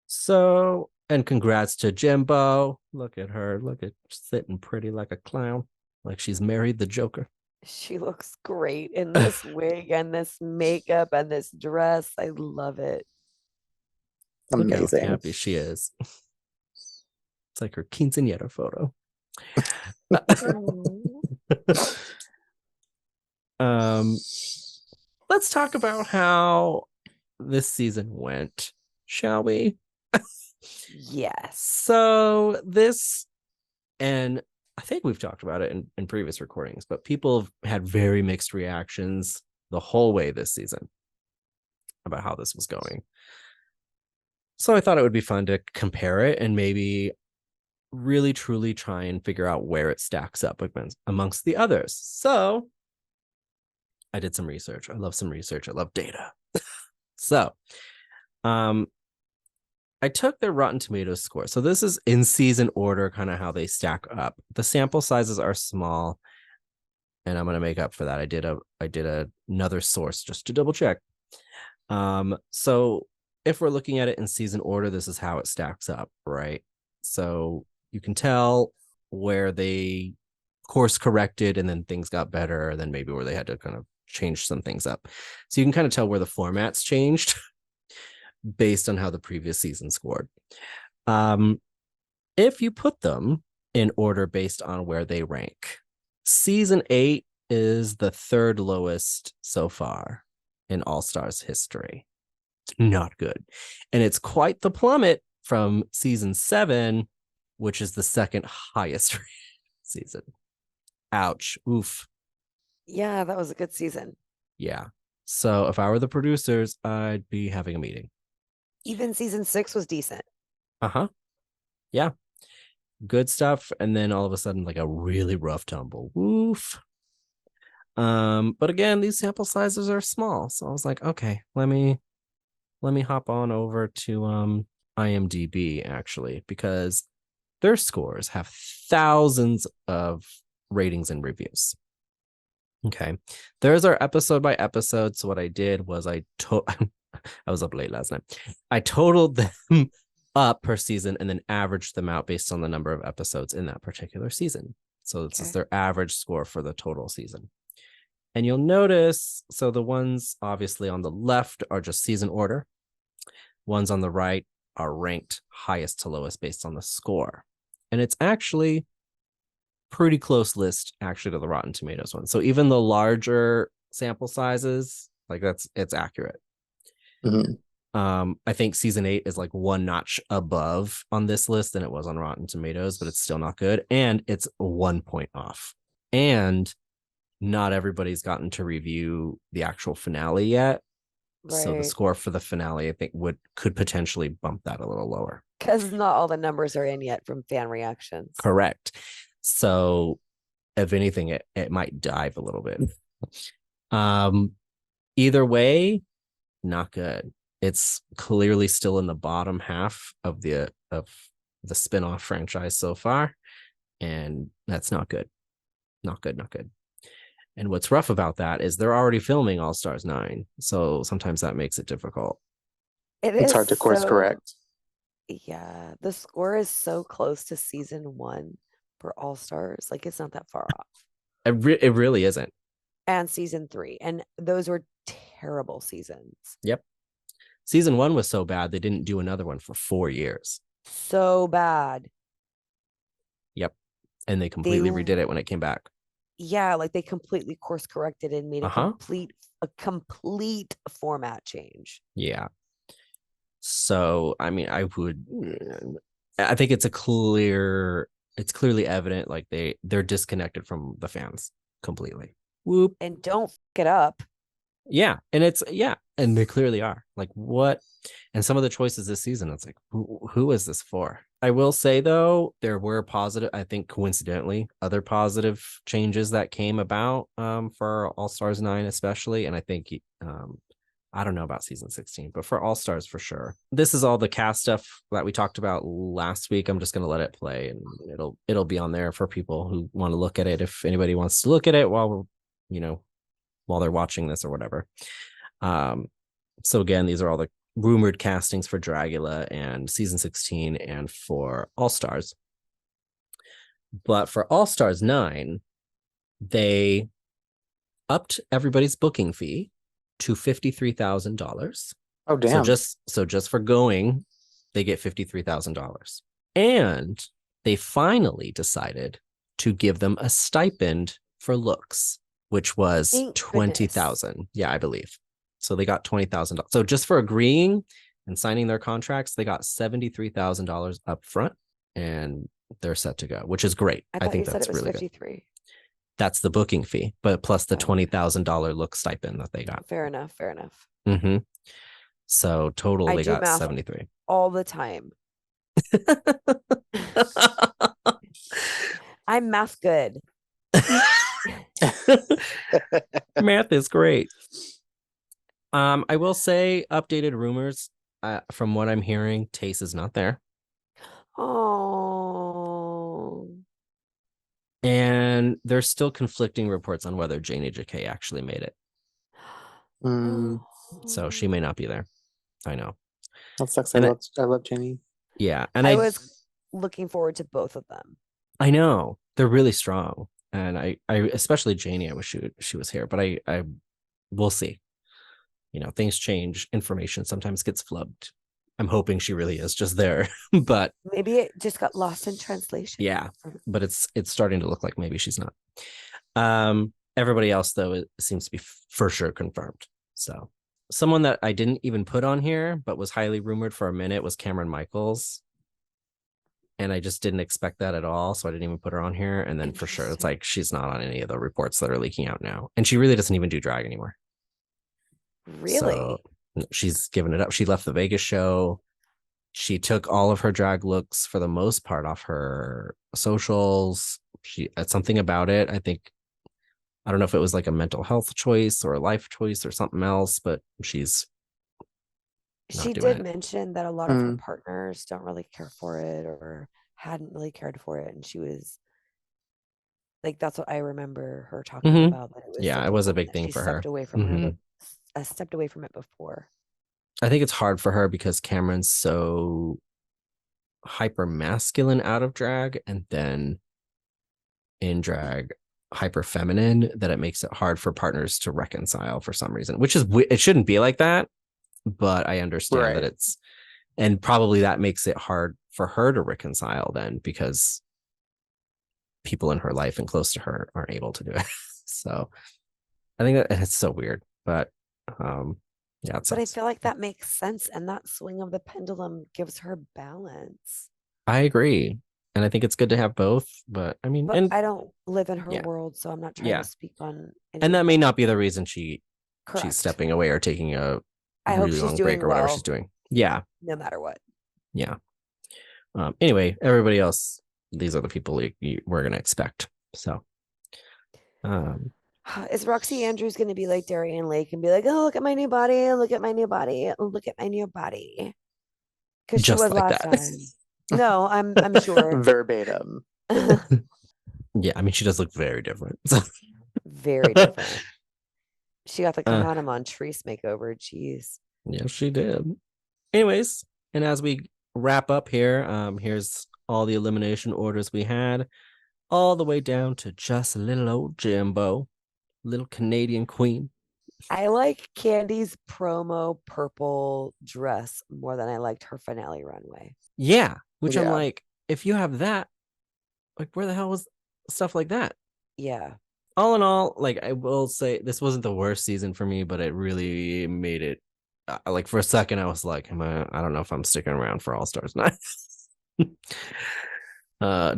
So, and congrats to Jimbo. Look at her. Look at sitting pretty like a clown. Like she's married the Joker. She looks great in this wig and this makeup and this dress. I love it. Amazing. Look how happy she is. It's like her quinceañera photo. Let's talk about how this season went, shall we? Yes. So this, and I think we've talked about it in previous recordings, but people have had very mixed reactions the whole way this season about how this was going. So I thought it would be fun to compare it and maybe really truly try and figure out where it stacks up amongst the others. So I did some research. I love some research. I love data. So I took their Rotten Tomatoes score. So this is in season order, kind of how they stack up. The sample sizes are small, and I'm going to make up for that. I did another source just to double check. So if we're looking at it in season order, this is how it stacks up, right? So you can tell where they course corrected and then things got better, and then maybe where they had to kind of change some things up. So you can kind of tell where the formats changed based on how the previous season scored. If you put them in order based on where they rank. Season 8 is the third lowest so far in All Stars history. Not good. And it's quite the plummet from season 7, which is the second highest season. Ouch. Oof. Yeah, that was a good season. Yeah. So if I were the producers, I'd be having a meeting. Even season 6 was decent. Uh-huh. Yeah. Good stuff. And then all of a sudden, like a really rough tumble. Oof. But again, these sample sizes are small. So I was like, okay, let me hop on over to IMDb actually, because their scores have thousands of ratings and reviews. Okay. There's our episode by episode. So what I did was I was up late last night. I totaled them up per season and then averaged them out based on the number of episodes in that particular season. So this is their average score for the total season. And you'll notice, so the ones obviously on the left are just season order. Ones on the right are ranked highest to lowest based on the score. And it's actually pretty close list actually to the Rotten Tomatoes one. So even the larger sample sizes, like it's accurate. Mm-hmm. I think season 8 is like one notch above on this list than it was on Rotten Tomatoes, but it's still not good. And it's 1 point off. And not everybody's gotten to review the actual finale yet. Right. So the score for the finale, I think, could potentially bump that a little lower. Because not all the numbers are in yet from fan reactions. Correct. So if anything, it might dive a little bit. Either way, not good. It's clearly still in the bottom half of the spin-off franchise so far. And that's not good. Not good. And what's rough about that is they're already filming All Stars 9. So sometimes that makes it difficult. It's hard to course correct. Yeah. The score is so close to season 1 for All Stars. Like, it's not that far off. It really isn't. And season 3. And those were terrible seasons. Yep. Season 1 was so bad, they didn't do another one for 4 years. So bad. Yep. And they completely redid it when it came back. Yeah, like they completely course corrected and made a complete format change. Yeah. So, I mean, I think it's clearly evident, like they're disconnected from the fans completely. Whoop. And don't f it up. Yeah. And and they clearly are. Like, what? And some of the choices this season, it's like, who is this for? I will say, though, there were positive, I think coincidentally, other positive changes that came about for All Stars 9 especially. And I think, I don't know about season 16, but for All Stars for sure. This is all the cast stuff that we talked about last week. I'm just going to let it play and it'll be on there for people who want to look at it. If anybody wants to look at it while they're watching this or whatever. So again, these are all the rumored castings for Dragula and season 16 and for All Stars. But for All Stars 9, they upped everybody's booking fee to $53,000. Oh, damn. So just for going, they get $53,000. And they finally decided to give them a stipend for looks, which was $20,000. Yeah, I believe. So they got $20,000. So just for agreeing and signing their contracts, they got $73,000 up front, and they're set to go, which is great. I think that's really 53. Good. That's the booking fee, but plus the $20,000 look stipend that they got. Fair enough. Mm-hmm. So total, they got 73 all the time. I'm math good. Math is great. I will say, updated rumors. From what I'm hearing, Tace is not there. Oh. And there's still conflicting reports on whether Janie J.K. actually made it. So she may not be there. I know. That sucks. I love Janie. Yeah, and I was looking forward to both of them. I know they're really strong, and I especially Janie. I wish she was here, but we'll see. Things change. Information sometimes gets flubbed. I'm hoping she really is just there. But Maybe it just got lost in translation. yeah, but it's starting to look like maybe she's not. Everybody else though, it seems to be for sure confirmed. So someone that I didn't even put on here but was highly rumored for a minute was Cameron Michaels, and I just didn't expect that at all, so I didn't even put her on here. And then for sure it's like she's not on any of the reports that are leaking out now, and she really doesn't even do drag anymore. Really? So she's given it up. She left the Vegas show. She took all of her drag looks for the most part off her socials. She had something about it. I don't know if it was like a mental health choice or a life choice or something else, but she's She did mention that a lot of her partners don't really care for it or hadn't really cared for it. And she was like, that's what I remember her talking about. That it was a big thing for her. Stepped away from her. Stepped away from it before. I think it's hard for her because Cameron's so hyper masculine out of drag, and then in drag hyper feminine, that it makes it hard for partners to reconcile for some reason, which is, it shouldn't be like that, but I understand that it's, and probably that makes it hard for her to reconcile then, because people in her life and close to her aren't able to do it. So I think that it's so weird, but yeah, but I feel like that makes sense, and that swing of the pendulum gives her balance. I agree, and I think it's good to have both. But I mean, but I don't live in her world, so I'm not trying to speak on. And that may not be the reason she's stepping away or taking a really long break or whatever she's doing. Yeah, no matter what. Yeah. Anyway, everybody else, these are the people we're gonna expect. So, is Roxy Andrews going to be like Darian Lake and be like, "Oh, look at my new body! Look at my new body! Look at my new body"? Because she was like last time. No, I'm sure verbatim. Yeah, I mean, she does look very different. Very different. She got the Kahana Montrese makeover. Jeez. Yeah, she did. Anyways, and as we wrap up here, here's all the elimination orders we had, all the way down to just little old Jimbo. Little Canadian queen. I like Candy's promo purple dress more than I liked her finale runway. Yeah, which I'm like, if you have that, like, where the hell was stuff like that? Yeah. All in all, like, I will say this wasn't the worst season for me, but it really made it. Like, for a second, I was like, I don't know if I'm sticking around for All Stars 9.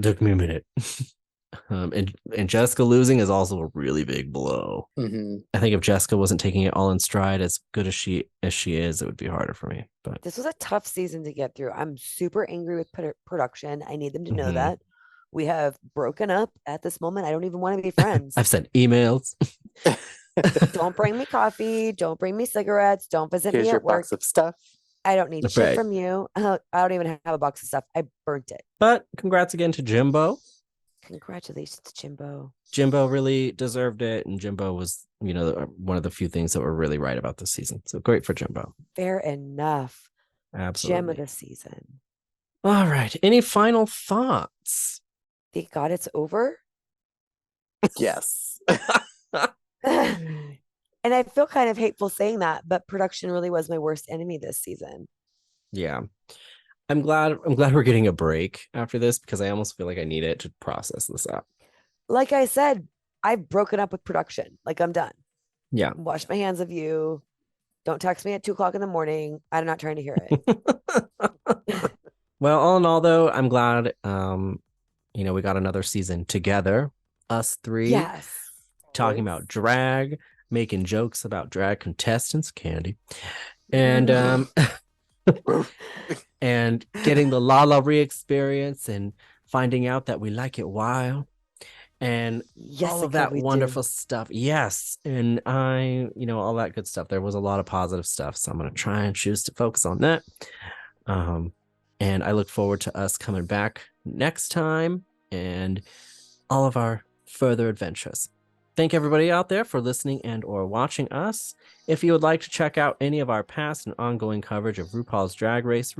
Took me a minute. And Jessica losing is also a really big blow. I think if Jessica wasn't taking it all in stride as good as she is, it would be harder for me. But this was a tough season to get through. I'm super angry with production. I need them to know that we have broken up at this moment. I don't even want to be friends. I've sent emails. Don't bring me coffee. Don't bring me cigarettes. Don't visit me at your work. Box of stuff. I don't need shit from you. I don't even have a box of stuff. I burnt it. But congrats again to Jimbo. Congratulations, Jimbo. Jimbo really deserved it, and Jimbo was, one of the few things that were really right about this season. So great for Jimbo. Fair enough. Absolutely. Gem of the season. All right. Any final thoughts? Thank God it's over. Yes. And I feel kind of hateful saying that, but production really was my worst enemy this season. Yeah. I'm glad we're getting a break after this, because I almost feel like I need it to process this out. Like I said, I've broken up with production. Like, I'm done. Yeah. Wash my hands of you. Don't text me at 2:00 in the morning. I'm not trying to hear it. Well, all in all, though, I'm glad we got another season together. Us three. Yes. Talking about drag, making jokes about drag contestants, Candy. And and getting the La Ree experience and finding out that we like it wild and all of that wonderful stuff. Yes. And all that good stuff. There was a lot of positive stuff. So I'm going to try and choose to focus on that. And I look forward to us coming back next time and all of our further adventures. Thank everybody out there for listening and or watching us. If you would like to check out any of our past and ongoing coverage of RuPaul's Drag Race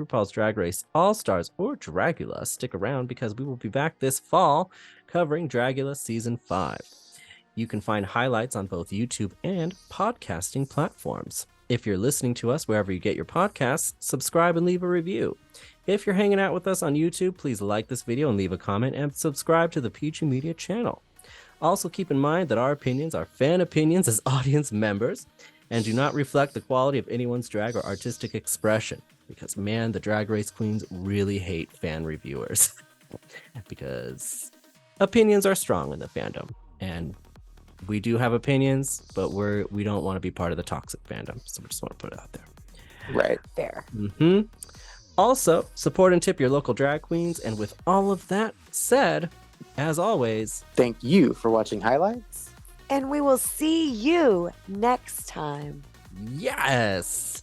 All-Stars, or Dragula, stick around because we will be back this fall covering Dragula Season 5. You can find highlights on both YouTube and podcasting platforms. If you're listening to us wherever you get your podcasts, subscribe and leave a review. If you're hanging out with us on YouTube, please like this video and leave a comment and subscribe to the Peachy Media channel. Also keep in mind that our opinions are fan opinions as audience members and do not reflect the quality of anyone's drag or artistic expression. Because man, the Drag Race queens really hate fan reviewers. Because opinions are strong in the fandom. And we do have opinions, but we don't want to be part of the toxic fandom. So we just want to put it out there. Right. Fair. Also, support and tip your local drag queens. And with all of that said, as always, Thank you for watching highlights. And we will see you next time. yes!